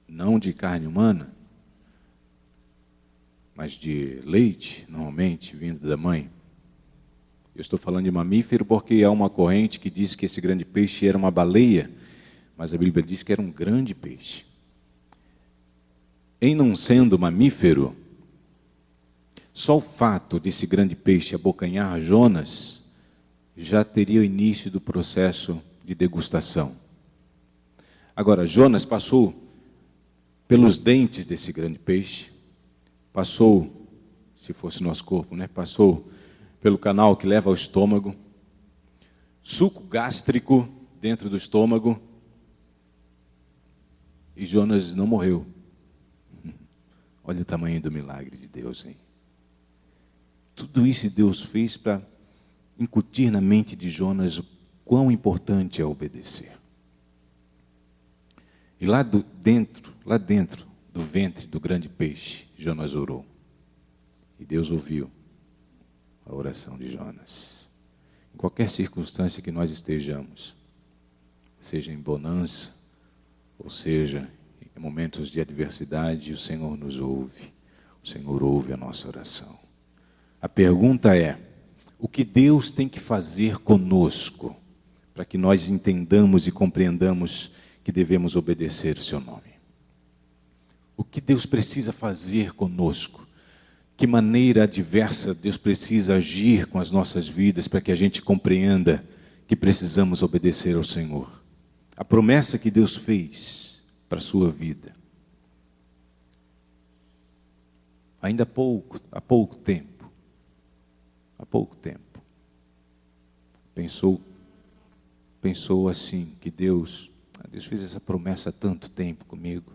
não de carne humana, mas de leite, normalmente, vindo da mãe. Eu estou falando de mamífero porque há uma corrente que diz que esse grande peixe era uma baleia, mas a Bíblia diz que era um grande peixe. Em não sendo mamífero, só o fato desse grande peixe abocanhar Jonas já teria o início do processo de degustação. Agora, Jonas passou pelos dentes desse grande peixe, passou, se fosse nosso corpo, né? Passou pelo canal que leva ao estômago, suco gástrico dentro do estômago, e Jonas não morreu. Olha o tamanho do milagre de Deus, hein? Tudo isso Deus fez para incutir na mente de Jonas o quão importante é obedecer. E lá dentro do ventre do grande peixe, Jonas orou. E Deus ouviu a oração de Jonas. Em qualquer circunstância que nós estejamos, seja em bonança, ou seja em momentos de adversidade, o Senhor nos ouve. O Senhor ouve a nossa oração. A pergunta é: o que Deus tem que fazer conosco para que nós entendamos e compreendamos que devemos obedecer o seu nome? O que Deus precisa fazer conosco? Que maneira adversa Deus precisa agir com as nossas vidas para que a gente compreenda que precisamos obedecer ao Senhor? A promessa que Deus fez para a sua vida. Ainda há pouco tempo, pensou assim, que Deus fez essa promessa há tanto tempo comigo.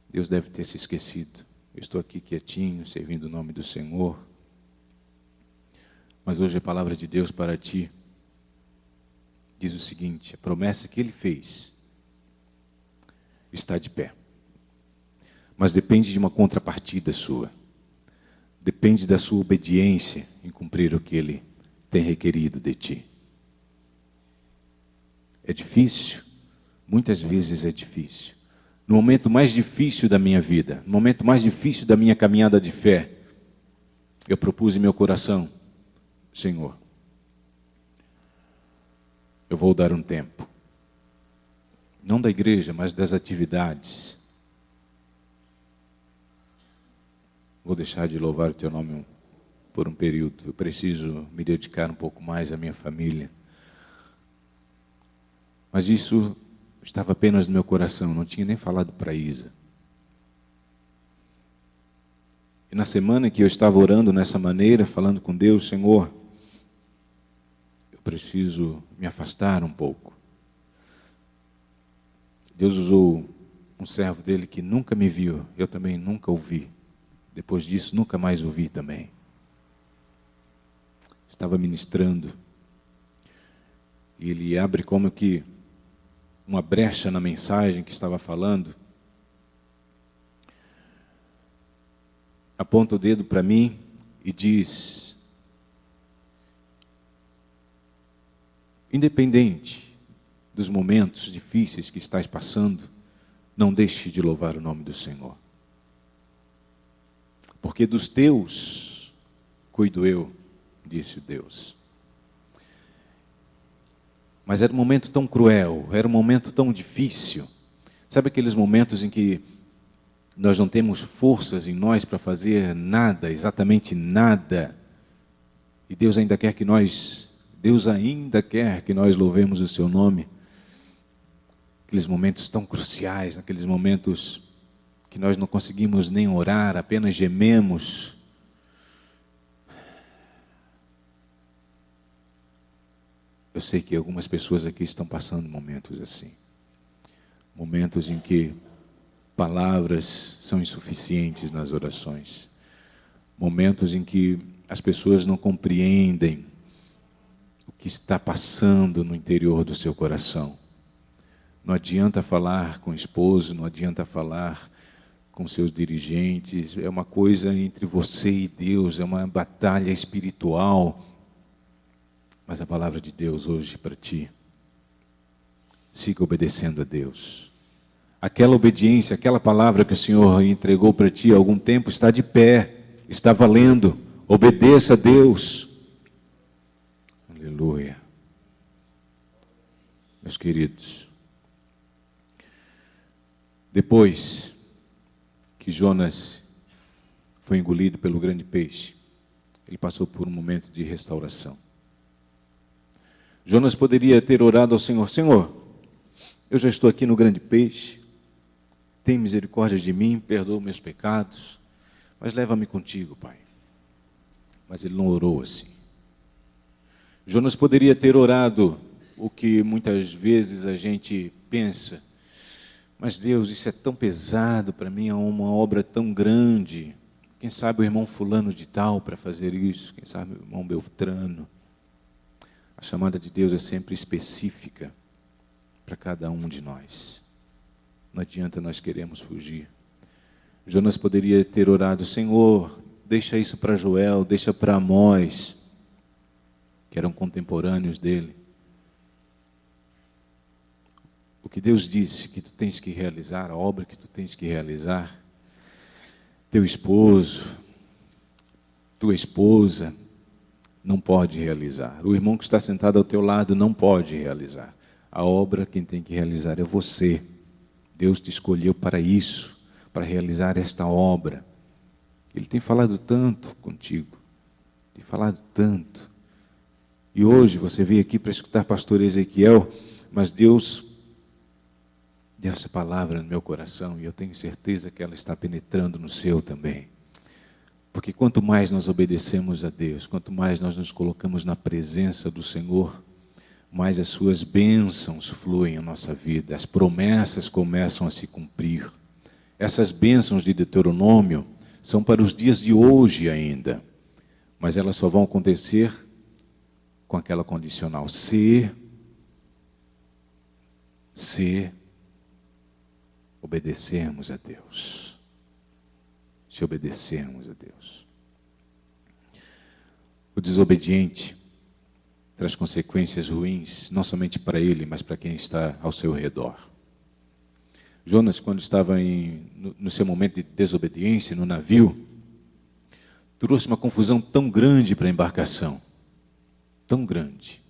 Deus deve ter se esquecido. Eu estou aqui quietinho, servindo o nome do Senhor. Mas hoje a palavra de Deus para ti diz o seguinte: a promessa que Ele fez está de pé. Mas depende de uma contrapartida sua. Depende da sua obediência em cumprir o que Ele tem requerido de ti. É difícil? Muitas vezes é difícil. no momento mais difícil da minha vida, no momento mais difícil da minha caminhada de fé, eu propus em meu coração: Senhor, eu vou dar um tempo, não da igreja, mas das atividades. Vou deixar de louvar o teu nome por um período. Eu preciso me dedicar um pouco mais à minha família. Mas isso estava apenas no meu coração, não tinha nem falado para Isa. E na semana que eu estava orando nessa maneira, falando com Deus: Senhor, eu preciso me afastar um pouco. Deus usou um servo dele que nunca me viu, eu também nunca o vi. Depois disso, nunca mais o vi também. Estava ministrando, e ele abre como que uma brecha na mensagem que estava falando, aponta o dedo para mim e diz: independente dos momentos difíceis que estás passando, não deixe de louvar o nome do Senhor. Porque dos teus cuido eu, disse Deus. Mas era um momento tão cruel, era um momento tão difícil. Sabe aqueles momentos em que nós não temos forças em nós para fazer nada, exatamente nada, e Deus ainda quer que nós louvemos o seu nome? Aqueles momentos tão cruciais, aqueles momentos que nós não conseguimos nem orar, apenas gememos. Eu sei que algumas pessoas aqui estão passando momentos assim. Momentos em que palavras são insuficientes nas orações. Momentos em que as pessoas não compreendem o que está passando no interior do seu coração. Não adianta falar com o esposo, não adianta falar com seus dirigentes. É uma coisa entre você e Deus, é uma batalha espiritual. Mas a palavra de Deus hoje para ti: siga obedecendo a Deus. Aquela obediência, aquela palavra que o Senhor entregou para ti há algum tempo está de pé, está valendo. Obedeça a Deus. Aleluia. Meus queridos, depois que Jonas foi engolido pelo grande peixe, ele passou por um momento de restauração. Jonas poderia ter orado ao Senhor: Senhor, eu já estou aqui no grande peixe, tem misericórdia de mim, perdoa meus pecados, mas leva-me contigo, Pai. Mas ele não orou assim. Jonas poderia ter orado o que muitas vezes a gente pensa: mas Deus, isso é tão pesado para mim, é uma obra tão grande. Quem sabe o irmão fulano de tal para fazer isso, quem sabe o irmão Beltrano. A chamada de Deus é sempre específica para cada um de nós. Não adianta nós queremos fugir. Jonas poderia ter orado: Senhor, deixa isso para Joel, deixa para Amós, que eram contemporâneos dele. O que Deus disse que tu tens que realizar, a obra que tu tens que realizar, teu esposo, tua esposa não pode realizar. O irmão que está sentado ao teu lado não pode realizar. A obra quem tem que realizar é você. Deus te escolheu para isso, para realizar esta obra. Ele tem falado tanto contigo, tem falado tanto. E hoje você veio aqui para escutar pastor Ezequiel, mas Deus deu essa palavra no meu coração e eu tenho certeza que ela está penetrando no seu também. Porque quanto mais nós obedecemos a Deus, quanto mais nós nos colocamos na presença do Senhor, mais as suas bênçãos fluem em nossa vida, as promessas começam a se cumprir. Essas bênçãos de Deuteronômio são para os dias de hoje ainda, mas elas só vão acontecer com aquela condicional: se obedecermos a Deus. Se obedecermos a Deus. O desobediente traz consequências ruins, não somente para ele, mas para quem está ao seu redor. Jonas, quando estava no seu momento de desobediência no navio, trouxe uma confusão tão grande para a embarcação, tão grande.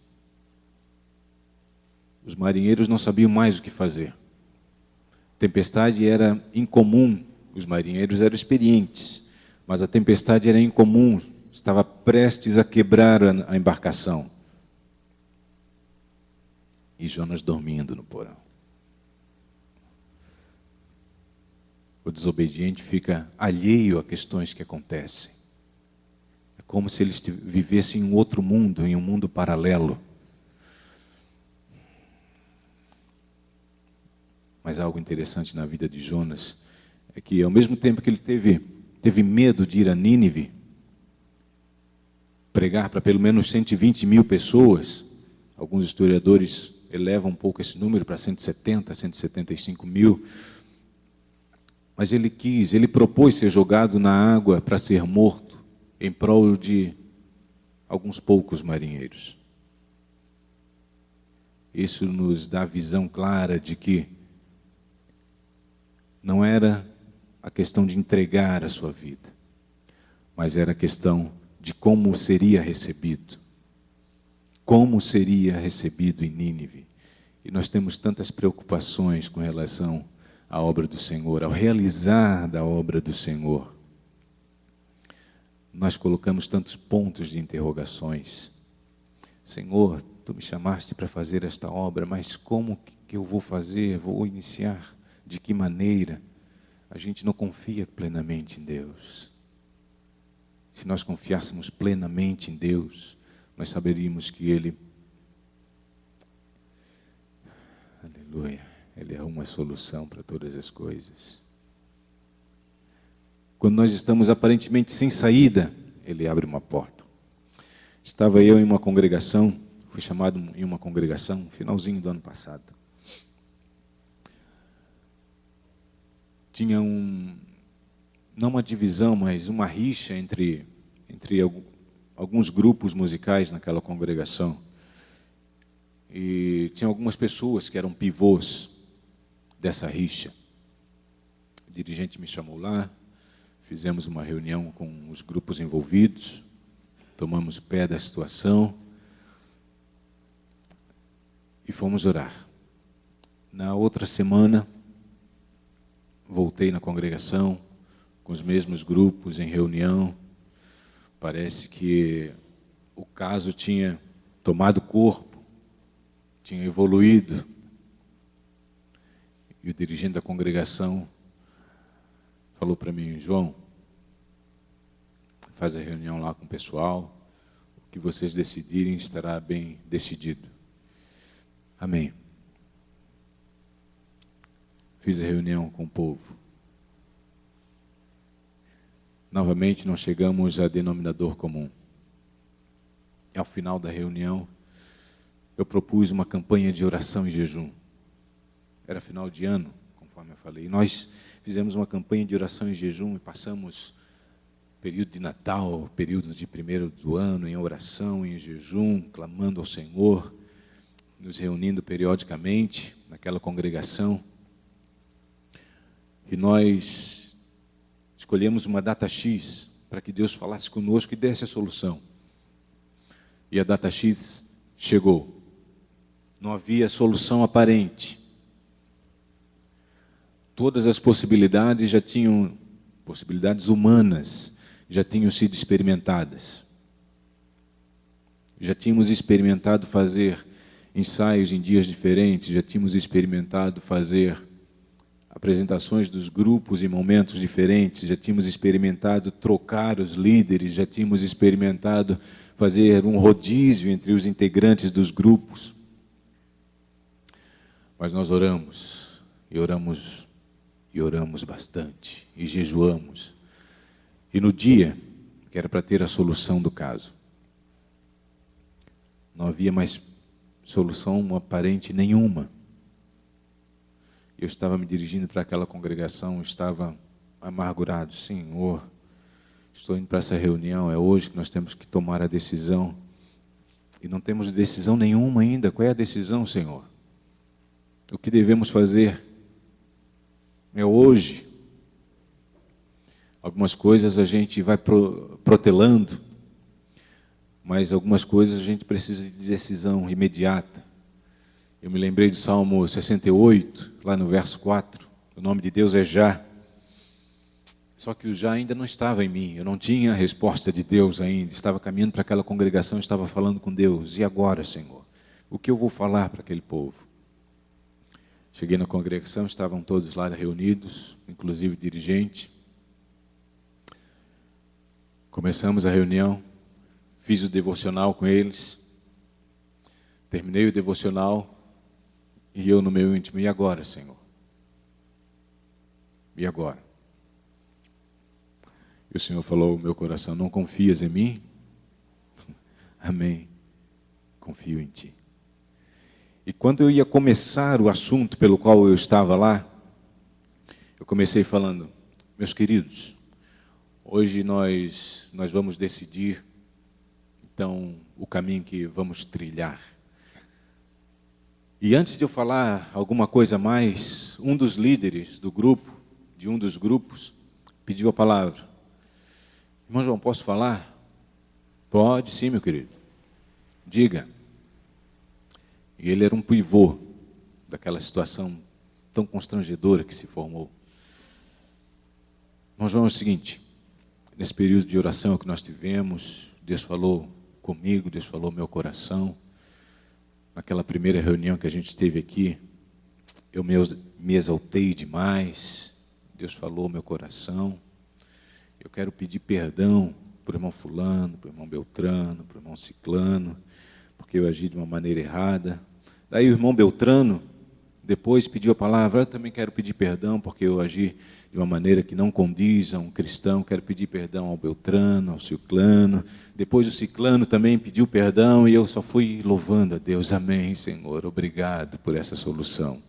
Os marinheiros não sabiam mais o que fazer. A tempestade era incomum, os marinheiros eram experientes, mas a tempestade era incomum, estava prestes a quebrar a embarcação. E Jonas dormindo no porão. O desobediente fica alheio a questões que acontecem. É como se ele vivesse em um outro mundo, em um mundo paralelo. Mas algo interessante na vida de Jonas é que, ao mesmo tempo que ele teve medo de ir a Nínive, pregar para pelo menos 120 mil pessoas, alguns historiadores elevam um pouco esse número para 170, 175 mil, mas ele propôs ser jogado na água para ser morto em prol de alguns poucos marinheiros. Isso nos dá a visão clara de que não era a questão de entregar a sua vida, mas era a questão de como seria recebido. Como seria recebido em Nínive. E nós temos tantas preocupações com relação à obra do Senhor, ao realizar da obra do Senhor. Nós colocamos tantos pontos de interrogações. Senhor, Tu me chamaste para fazer esta obra, mas como que eu vou fazer? Vou iniciar? De que maneira? A gente não confia plenamente em Deus. Se nós confiássemos plenamente em Deus, nós saberíamos que Ele, aleluia, Ele arruma a solução para todas as coisas. Quando nós estamos aparentemente sem saída, Ele abre uma porta. Estava eu em uma congregação, fui chamado em uma congregação, no finalzinho do ano passado. Tinha não uma divisão, mas uma rixa entre alguns grupos musicais naquela congregação. E tinha algumas pessoas que eram pivôs dessa rixa. O dirigente me chamou lá, fizemos uma reunião com os grupos envolvidos, tomamos pé da situação e fomos orar. Na outra semana, voltei na congregação, com os mesmos grupos em reunião. Parece que o caso tinha tomado corpo, tinha evoluído. E o dirigente da congregação falou para mim: João, faz a reunião lá com o pessoal, o que vocês decidirem estará bem decidido. Amém. Fiz a reunião com o povo. Novamente, nós chegamos a denominador comum. Ao final da reunião, eu propus uma campanha de oração e jejum. Era final de ano, conforme eu falei. Nós fizemos uma campanha de oração e jejum e passamos período de Natal, período de primeiro do ano, em oração, em jejum, clamando ao Senhor, nos reunindo periodicamente naquela congregação. E nós escolhemos uma data X para que Deus falasse conosco e desse a solução. E a data X chegou. Não havia solução aparente. Todas as possibilidades possibilidades humanas, já tinham sido experimentadas. Já tínhamos experimentado fazer ensaios em dias diferentes, já tínhamos experimentado fazer apresentações dos grupos em momentos diferentes, já tínhamos experimentado trocar os líderes, já tínhamos experimentado fazer um rodízio entre os integrantes dos grupos. Mas nós oramos, e oramos bastante, e jejuamos. E no dia que era para ter a solução do caso, não havia mais solução aparente nenhuma. Eu estava me dirigindo para aquela congregação, estava amargurado. Senhor, estou indo para essa reunião, é hoje que nós temos que tomar a decisão. E não temos decisão nenhuma ainda. Qual é a decisão, Senhor? O que devemos fazer? é hoje. Algumas coisas a gente vai protelando, mas algumas coisas a gente precisa de decisão imediata. Eu me lembrei do Salmo 68, lá no verso 4, o nome de Deus é Já. Só que o já ainda não estava em mim, eu não tinha a resposta de Deus ainda, estava caminhando para aquela congregação, estava falando com Deus. E agora, Senhor? O que eu vou falar para aquele povo? Cheguei na congregação, estavam todos lá reunidos, inclusive o dirigente. Começamos a reunião, fiz o devocional com eles, terminei o devocional e eu no meu íntimo, e agora, Senhor? E agora? E o Senhor falou ao meu coração, não confias em mim? Amém, confio em ti. E quando eu ia começar o assunto pelo qual eu estava lá, eu comecei falando, meus queridos, hoje nós vamos decidir, então, o caminho que vamos trilhar. E antes de eu falar alguma coisa a mais, um dos líderes do grupo, de um dos grupos, pediu a palavra. Irmão João, posso falar? Pode sim, meu querido. Diga. E ele era um pivô daquela situação tão constrangedora que se formou. Irmão João, é o seguinte, nesse período de oração que nós tivemos, Deus falou comigo, Deus falou no meu coração. Naquela primeira reunião que a gente esteve aqui, eu me exaltei demais, Deus falou no meu coração. Eu quero pedir perdão para o irmão fulano, para o irmão Beltrano, para o irmão Ciclano, porque eu agi de uma maneira errada. Daí o irmão Beltrano depois pediu a palavra, eu também quero pedir perdão, porque eu agi de uma maneira que não condiz a um cristão, quero pedir perdão ao Beltrano, ao Ciclano. Depois o Ciclano também pediu perdão e eu só fui louvando a Deus. Amém, Senhor, obrigado por essa solução.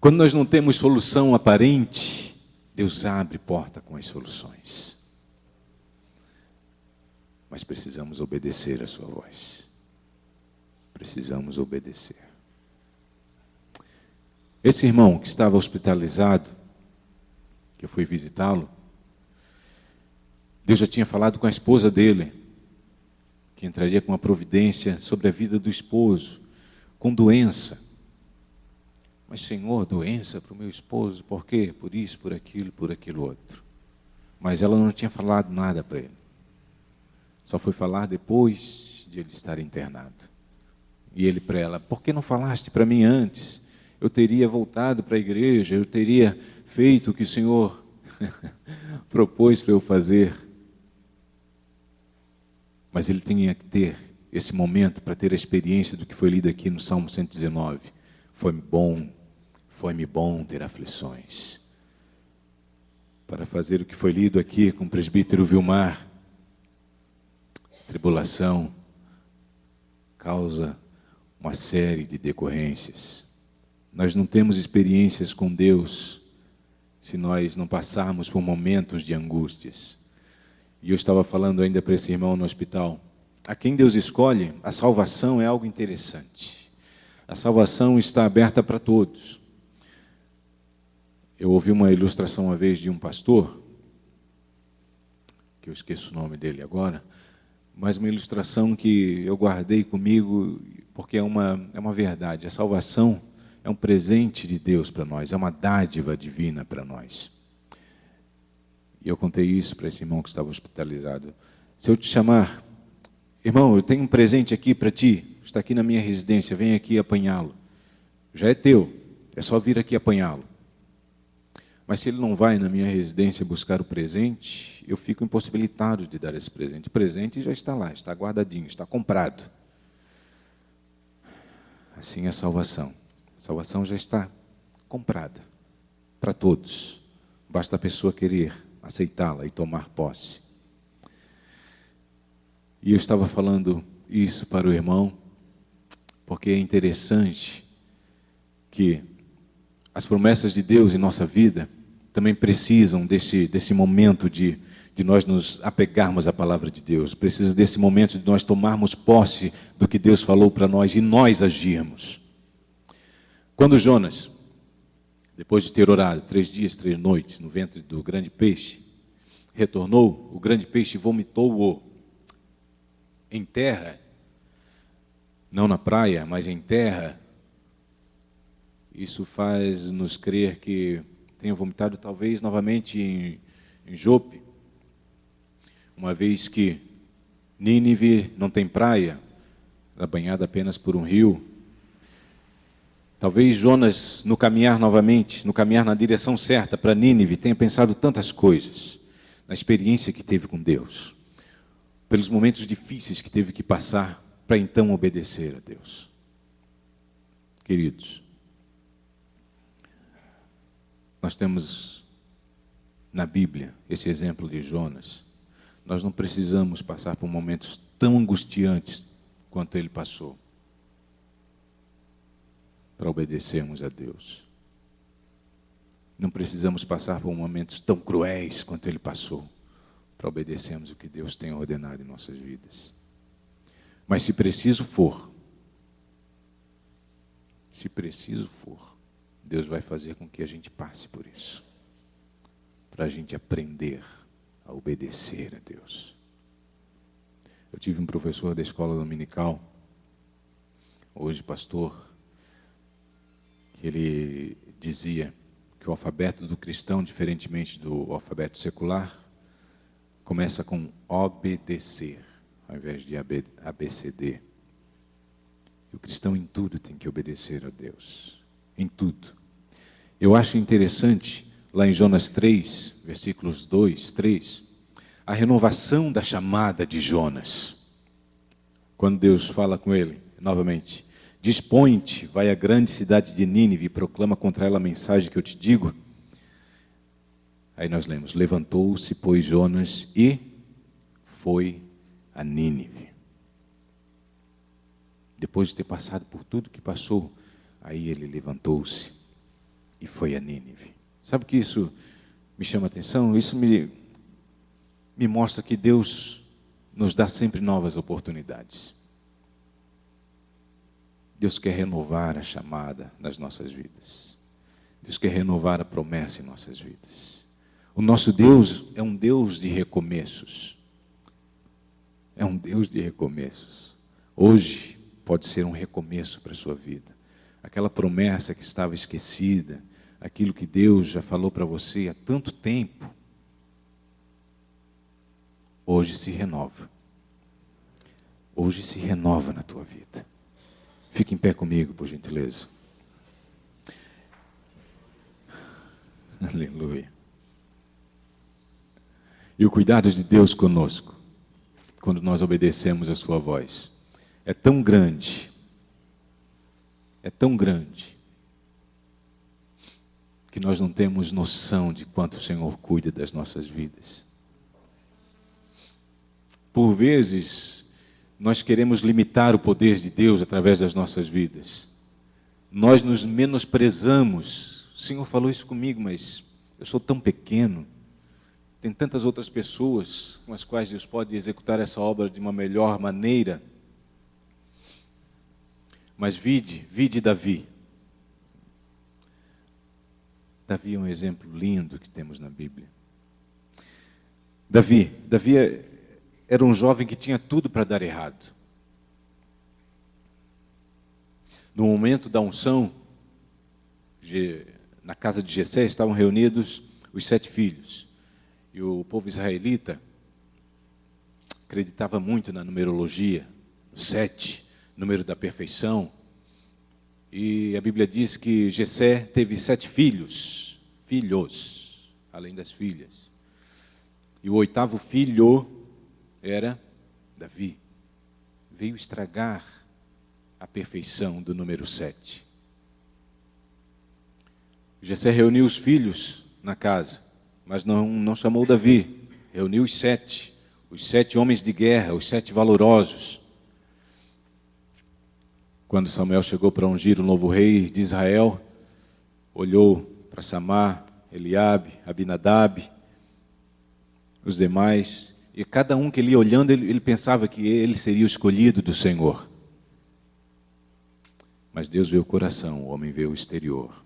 Quando nós não temos solução aparente, Deus abre porta com as soluções. Mas precisamos obedecer a sua voz. Precisamos obedecer. Esse irmão que estava hospitalizado, que eu fui visitá-lo, Deus já tinha falado com a esposa dele, que entraria com uma providência sobre a vida do esposo, com doença. Mas, Senhor, doença para o meu esposo, por quê? Por isso, por aquilo outro. Mas ela não tinha falado nada para ele. Só foi falar depois de ele estar internado. E ele para ela, por que não falaste para mim antes? Eu teria voltado para a igreja, eu teria feito o que o Senhor propôs para eu fazer. Mas ele tinha que ter esse momento para ter a experiência do que foi lido aqui no Salmo 119. Foi-me bom ter aflições. Para fazer o que foi lido aqui com o presbítero Vilmar, tribulação causa uma série de decorrências. Nós não temos experiências com Deus se nós não passarmos por momentos de angústias. E eu estava falando ainda para esse irmão no hospital, a quem Deus escolhe, a salvação é algo interessante. A salvação está aberta para todos. Eu ouvi uma ilustração uma vez de um pastor, que eu esqueço o nome dele agora, mas uma ilustração que eu guardei comigo, porque é uma verdade. A salvação é um presente de Deus para nós, é uma dádiva divina para nós. E eu contei isso para esse irmão que estava hospitalizado. Se eu te chamar, irmão, eu tenho um presente aqui para ti, está aqui na minha residência, vem aqui apanhá-lo. Já é teu, é só vir aqui apanhá-lo. Mas se ele não vai na minha residência buscar o presente, eu fico impossibilitado de dar esse presente. O presente já está lá, está guardadinho, está comprado. Assim é a salvação. A salvação já está comprada para todos. Basta a pessoa querer aceitá-la e tomar posse. E eu estava falando isso para o irmão, porque é interessante que as promessas de Deus em nossa vida também precisam desse momento de nós nos apegarmos à palavra de Deus. Precisa desse momento de nós tomarmos posse do que Deus falou para nós e nós agirmos. Quando Jonas depois de ter orado 3 dias, 3 noites no ventre do grande peixe, retornou, o grande peixe vomitou-o em terra, não na praia, mas em terra. Isso faz nos crer que tenha vomitado talvez novamente em Jope, uma vez que Nínive não tem praia, era banhada apenas por um rio. Talvez Jonas, no caminhar novamente, no caminhar na direção certa para Nínive, tenha pensado tantas coisas, na experiência que teve com Deus, pelos momentos difíceis que teve que passar para então obedecer a Deus. Queridos, nós temos na Bíblia esse exemplo de Jonas. Nós não precisamos passar por momentos tão angustiantes quanto ele passou para obedecermos a Deus. Não precisamos passar por momentos tão cruéis quanto ele passou para obedecermos o que Deus tem ordenado em nossas vidas. Mas se preciso for, Deus vai fazer com que a gente passe por isso, para a gente aprender a obedecer a Deus. Eu tive um professor da escola dominical, hoje pastor, que ele dizia que o alfabeto do cristão, diferentemente do alfabeto secular, começa com obedecer, ao invés de ABCD. E o cristão em tudo tem que obedecer a Deus, em tudo. Eu acho interessante, lá em Jonas 3, versículos 2, 3, a renovação da chamada de Jonas. Quando Deus fala com ele, novamente, dispõe-te, vai à grande cidade de Nínive e proclama contra ela a mensagem que eu te digo. Aí nós lemos, levantou-se, pois, Jonas e foi a Nínive. Depois de ter passado por tudo que passou, aí ele levantou-se e foi a Nínive. Sabe o que isso me chama a atenção? Isso me mostra que Deus nos dá sempre novas oportunidades. Deus quer renovar a chamada nas nossas vidas. Deus quer renovar a promessa em nossas vidas. O nosso Deus é um Deus de recomeços. É um Deus de recomeços. Hoje pode ser um recomeço para a sua vida. Aquela promessa que estava esquecida, aquilo que Deus já falou para você há tanto tempo, hoje se renova. Hoje se renova na tua vida. Fique em pé comigo, por gentileza. Aleluia. E o cuidado de Deus conosco, quando nós obedecemos a sua voz, é tão grande, que nós não temos noção de quanto o Senhor cuida das nossas vidas. Por vezes, nós queremos limitar o poder de Deus através das nossas vidas. Nós nos menosprezamos. O Senhor falou isso comigo, mas eu sou tão pequeno. Tem tantas outras pessoas com as quais Deus pode executar essa obra de uma melhor maneira. Mas vide Davi. Davi é um exemplo lindo que temos na Bíblia. Davi era um jovem que tinha tudo para dar errado. No momento da unção, na casa de Jessé estavam reunidos os 7 filhos. E o povo israelita acreditava muito na numerologia, o 7, número da perfeição. E a Bíblia diz que Jessé teve 7 filhos, além das filhas. E o 8º filho era Davi. Veio estragar a perfeição do número 7. Jessé reuniu os filhos na casa, mas não chamou Davi. Reuniu os 7 homens de guerra, os 7 valorosos. Quando Samuel chegou para ungir o novo rei de Israel, olhou para Samar, Eliabe, Abinadab, os demais, e cada um que ele ia olhando, ele pensava que ele seria o escolhido do Senhor. Mas Deus vê o coração, o homem vê o exterior.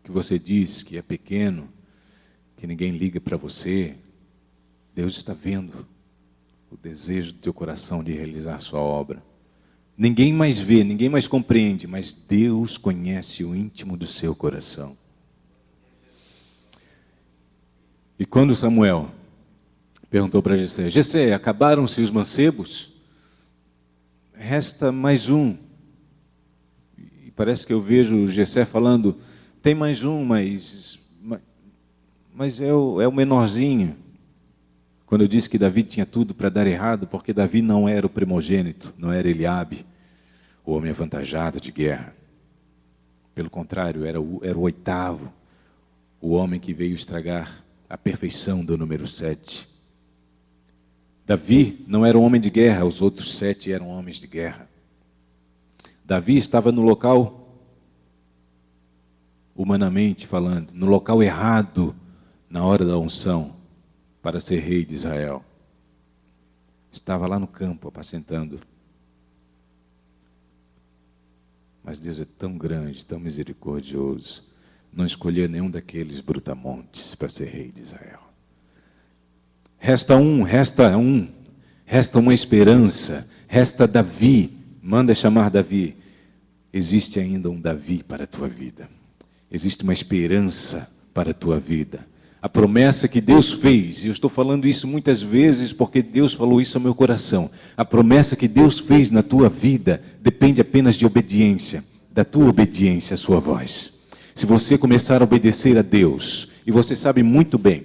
que você diz que é pequeno, que ninguém liga para você, Deus está vendo o desejo do teu coração de realizar sua obra. Ninguém mais vê, ninguém mais compreende, mas Deus conhece o íntimo do seu coração. E quando Samuel perguntou para Jessé: Jessé, acabaram-se os mancebos? Resta mais um. E parece que eu vejo Jessé falando: tem mais um, mas é o menorzinho. Quando eu disse que Davi tinha tudo para dar errado, porque Davi não era o primogênito, não era Eliabe, o homem avantajado de guerra. Pelo contrário, era o oitavo, o homem que veio estragar a perfeição do número 7. Davi não era um homem de guerra, os outros 7 eram homens de guerra. Davi estava no local, humanamente falando, no local errado, na hora da unção, para ser rei de Israel. Estava lá no campo, apacentando. Mas Deus é tão grande, tão misericordioso, não escolheu nenhum daqueles brutamontes para ser rei de Israel. Resta uma esperança, resta Davi, manda chamar Davi. Existe ainda um Davi para a tua vida, existe uma esperança para a tua vida. A promessa que Deus fez, e eu estou falando isso muitas vezes porque Deus falou isso ao meu coração. A promessa que Deus fez na tua vida depende apenas de obediência, da tua obediência à sua voz. Se você começar a obedecer a Deus, e você sabe muito bem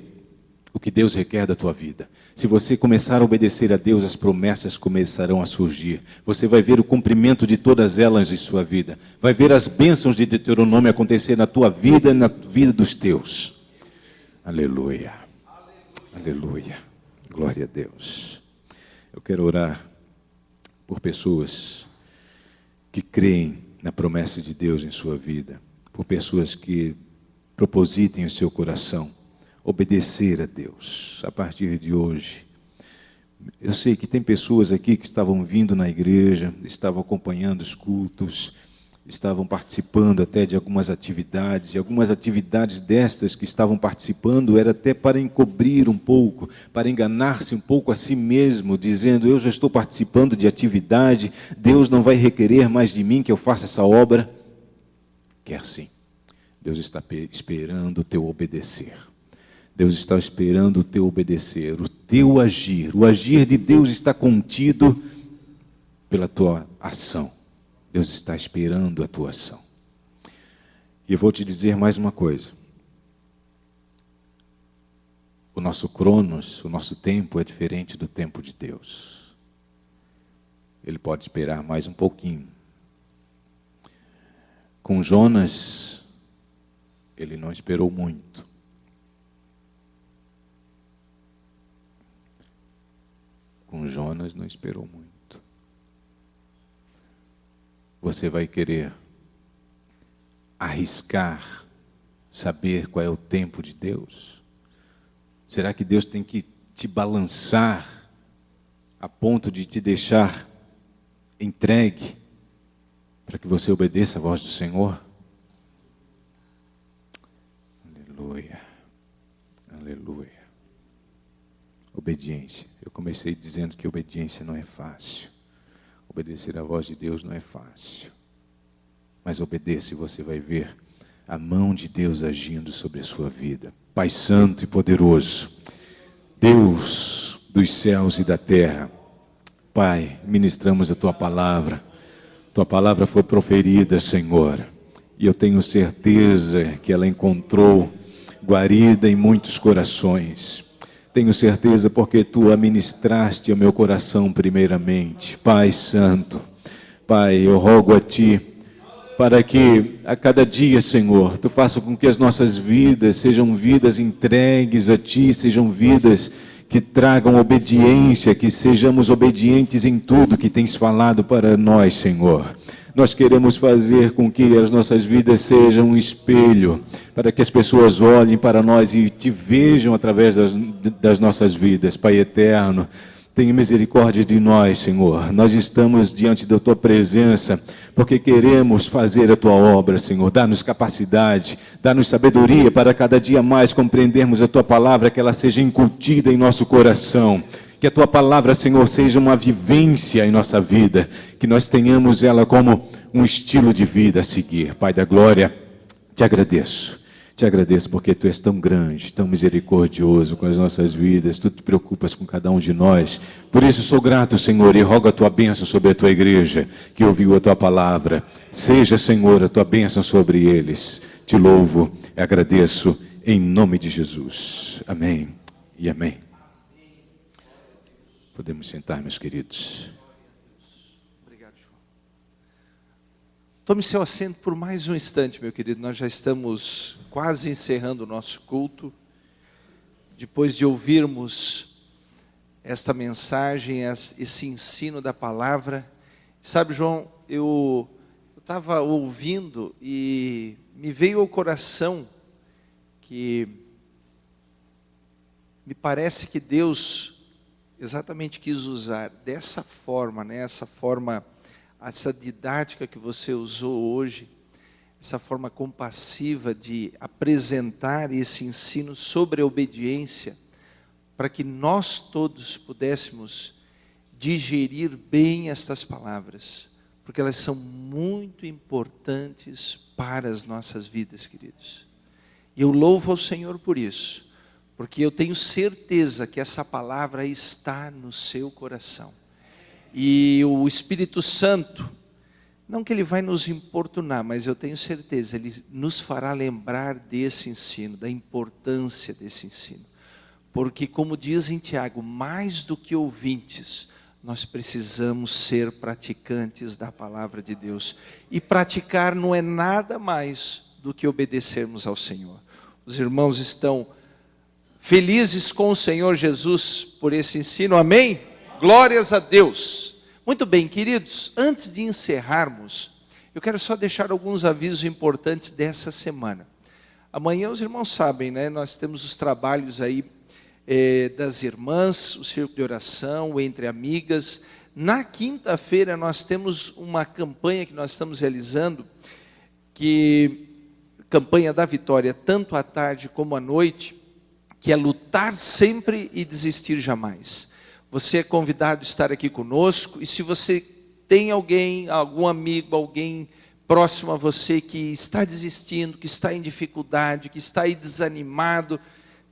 o que Deus requer da tua vida, se você começar a obedecer a Deus, as promessas começarão a surgir. Você vai ver o cumprimento de todas elas em sua vida. Vai ver as bênçãos de Deuteronômio acontecer na tua vida e na vida dos teus. Aleluia, aleluia, glória a Deus. Eu quero orar por pessoas que creem na promessa de Deus em sua vida, por pessoas que propositem o seu coração obedecer a Deus a partir de hoje. Eu sei que tem pessoas aqui que estavam vindo na igreja, estavam acompanhando os cultos, estavam participando até de algumas atividades, e algumas atividades destas que estavam participando era até para encobrir um pouco, para enganar-se um pouco a si mesmo, dizendo: eu já estou participando de atividade, Deus não vai requerer mais de mim que eu faça essa obra. Quer sim, Deus está esperando o teu obedecer. Deus está esperando o teu obedecer, o teu agir. O agir de Deus está contido pela tua ação. Deus está esperando a tua ação. E eu vou te dizer mais uma coisa. O nosso cronos, o nosso tempo é diferente do tempo de Deus. Ele pode esperar mais um pouquinho. Com Jonas, ele não esperou muito. Com Jonas não esperou muito. Você vai querer arriscar saber qual é o tempo de Deus? Será que Deus tem que te balançar a ponto de te deixar entregue para que você obedeça a voz do Senhor? Aleluia, aleluia. Obediência. Eu comecei dizendo que obediência não é fácil. Obedecer à voz de Deus não é fácil. Mas obedeça e você vai ver a mão de Deus agindo sobre a sua vida. Pai Santo e poderoso, Deus dos céus e da terra, Pai, ministramos a Tua palavra. Tua palavra foi proferida, Senhor, e eu tenho certeza que ela encontrou guarida em muitos corações. Tenho certeza porque Tu a ministraste ao meu coração primeiramente. Pai Santo, Pai, eu rogo a Ti, para que a cada dia, Senhor, Tu faça com que as nossas vidas sejam vidas entregues a Ti, sejam vidas que tragam obediência, que sejamos obedientes em tudo que Tens falado para nós, Senhor. Nós queremos fazer com que as nossas vidas sejam um espelho, para que as pessoas olhem para nós e Te vejam através das nossas vidas, Pai eterno. Tenha misericórdia de nós, Senhor. Nós estamos diante da Tua presença, porque queremos fazer a Tua obra, Senhor. Dá-nos capacidade, dá-nos sabedoria para cada dia mais compreendermos a Tua palavra, que ela seja incutida em nosso coração. Que a Tua palavra, Senhor, seja uma vivência em nossa vida, que nós tenhamos ela como um estilo de vida a seguir. Pai da glória, te agradeço. Te agradeço porque Tu és tão grande, tão misericordioso com as nossas vidas. Tu te preocupas com cada um de nós. Por isso sou grato, Senhor, e rogo a Tua bênção sobre a Tua igreja, que ouviu a Tua palavra. Seja, Senhor, a Tua bênção sobre eles. Te louvo e agradeço em nome de Jesus. Amém e amém. Podemos sentar, meus queridos. Obrigado, João. Tome seu assento por mais um instante, meu querido. Nós já estamos quase encerrando o nosso culto. Depois de ouvirmos esta mensagem, esse ensino da palavra. Sabe, João, eu estava ouvindo e me veio ao coração que me parece que Deus exatamente quis usar dessa forma, né? Essa didática que você usou hoje, essa forma compassiva de apresentar esse ensino sobre a obediência, para que nós todos pudéssemos digerir bem estas palavras, porque elas são muito importantes para as nossas vidas, queridos. E eu louvo ao Senhor por isso, porque eu tenho certeza que essa palavra está no seu coração. E o Espírito Santo, não que Ele vai nos importunar, mas eu tenho certeza, Ele nos fará lembrar desse ensino, da importância desse ensino. Porque, como diz em Tiago, mais do que ouvintes, nós precisamos ser praticantes da palavra de Deus. E praticar não é nada mais do que obedecermos ao Senhor. Os irmãos estão felizes com o Senhor Jesus por esse ensino, amém? Glórias a Deus. Muito bem, queridos, antes de encerrarmos, eu quero só deixar alguns avisos importantes dessa semana. Amanhã os irmãos sabem, né? Nós temos os trabalhos aí das irmãs, o círculo de oração, entre amigas. Na quinta-feira nós temos uma campanha que nós estamos realizando, campanha da vitória, tanto à tarde como à noite, que é lutar sempre e desistir jamais. Você é convidado a estar aqui conosco, e se você tem alguém, algum amigo, alguém próximo a você que está desistindo, que está em dificuldade, que está aí desanimado,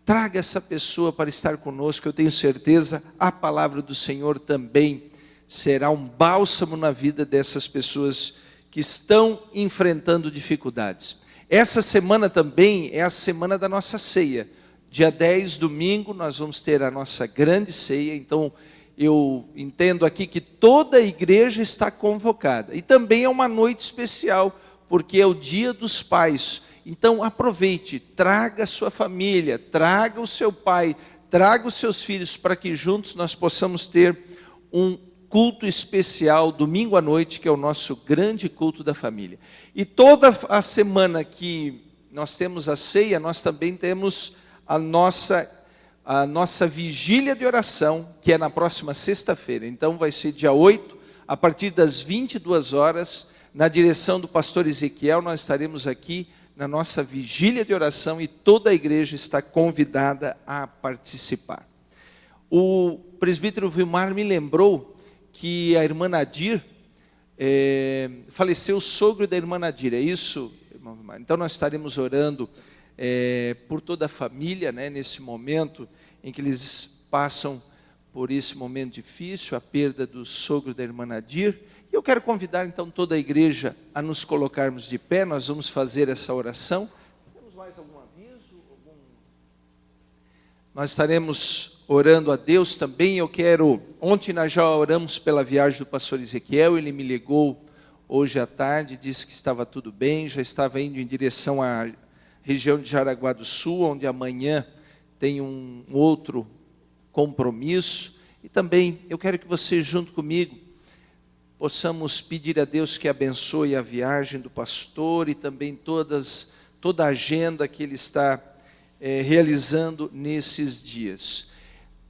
traga essa pessoa para estar conosco. Eu tenho certeza, a palavra do Senhor também será um bálsamo na vida dessas pessoas que estão enfrentando dificuldades. Essa semana também é a semana da nossa ceia. Dia 10, domingo, nós vamos ter a nossa grande ceia. Então, eu entendo aqui que toda a igreja está convocada. E também é uma noite especial, porque é o Dia dos Pais. Então, aproveite, traga a sua família, traga o seu pai, traga os seus filhos, para que juntos nós possamos ter um culto especial, domingo à noite, que é o nosso grande culto da família. E toda a semana que nós temos a ceia, nós também temos a nossa vigília de oração, que é na próxima sexta-feira. Então vai ser dia 8, a partir das 22 horas, na direção do pastor Ezequiel, nós estaremos aqui na nossa vigília de oração, e toda a igreja está convidada a participar. O presbítero Vilmar me lembrou que a irmã Nadir, faleceu o sogro da irmã Nadir, é isso, irmão Vilmar? Então nós estaremos orando por toda a família, né, nesse momento em que eles passam por esse momento difícil, a perda do sogro da irmã Nadir. E eu quero convidar então toda a igreja a nos colocarmos de pé. Nós vamos fazer essa oração. Temos mais algum aviso? Nós estaremos orando a Deus também. Ontem nós já oramos pela viagem do pastor Ezequiel. Ele me ligou hoje à tarde, disse que estava tudo bem, já estava indo em direção à região de Jaraguá do Sul, onde amanhã tem um outro compromisso. E também eu quero que você, junto comigo, possamos pedir a Deus que abençoe a viagem do pastor e também toda a agenda que ele está realizando nesses dias.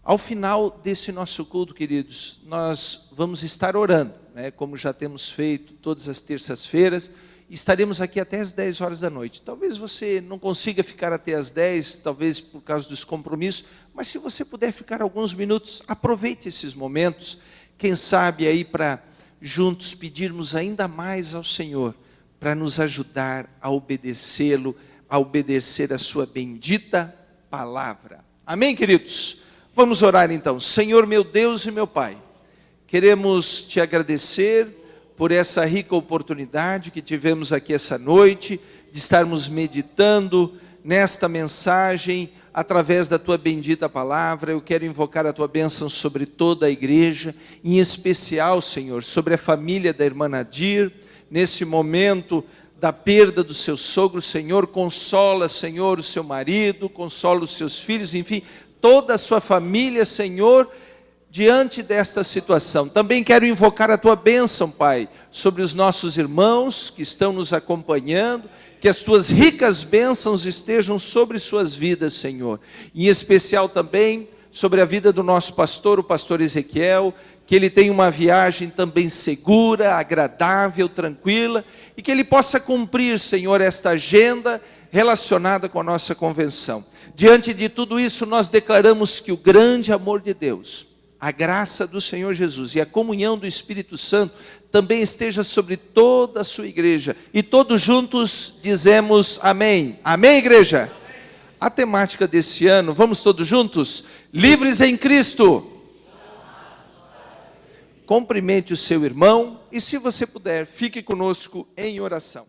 Ao final desse nosso culto, queridos, nós vamos estar orando, né, como já temos feito todas as terças-feiras. Estaremos aqui até as 10 horas da noite. Talvez você não consiga ficar até as 10, talvez por causa dos compromissos, mas se você puder ficar alguns minutos, aproveite esses momentos. Quem sabe aí para juntos pedirmos ainda mais ao Senhor, para nos ajudar a obedecê-lo, a obedecer a sua bendita palavra. Amém, queridos? Vamos orar então. Senhor meu Deus e meu Pai, queremos te agradecer por essa rica oportunidade que tivemos aqui essa noite, de estarmos meditando nesta mensagem, através da tua bendita palavra. Eu quero invocar a tua bênção sobre toda a igreja, em especial, Senhor, sobre a família da irmã Nadir, nesse momento da perda do seu sogro. Senhor, consola, Senhor, o seu marido, consola os seus filhos, enfim, toda a sua família, Senhor, diante desta situação. Também quero invocar a tua bênção, Pai, sobre os nossos irmãos que estão nos acompanhando, que as tuas ricas bênçãos estejam sobre suas vidas, Senhor. Em especial também sobre a vida do nosso pastor, o pastor Ezequiel, que ele tenha uma viagem também segura, agradável, tranquila, e que ele possa cumprir, Senhor, esta agenda relacionada com a nossa convenção. Diante de tudo isso, nós declaramos que o grande amor de Deus, a graça do Senhor Jesus e a comunhão do Espírito Santo também esteja sobre toda a sua igreja. E todos juntos dizemos amém. Amém, igreja? Amém. A temática desse ano, vamos todos juntos? Livres em Cristo. Cumprimente o seu irmão e, se você puder, fique conosco em oração.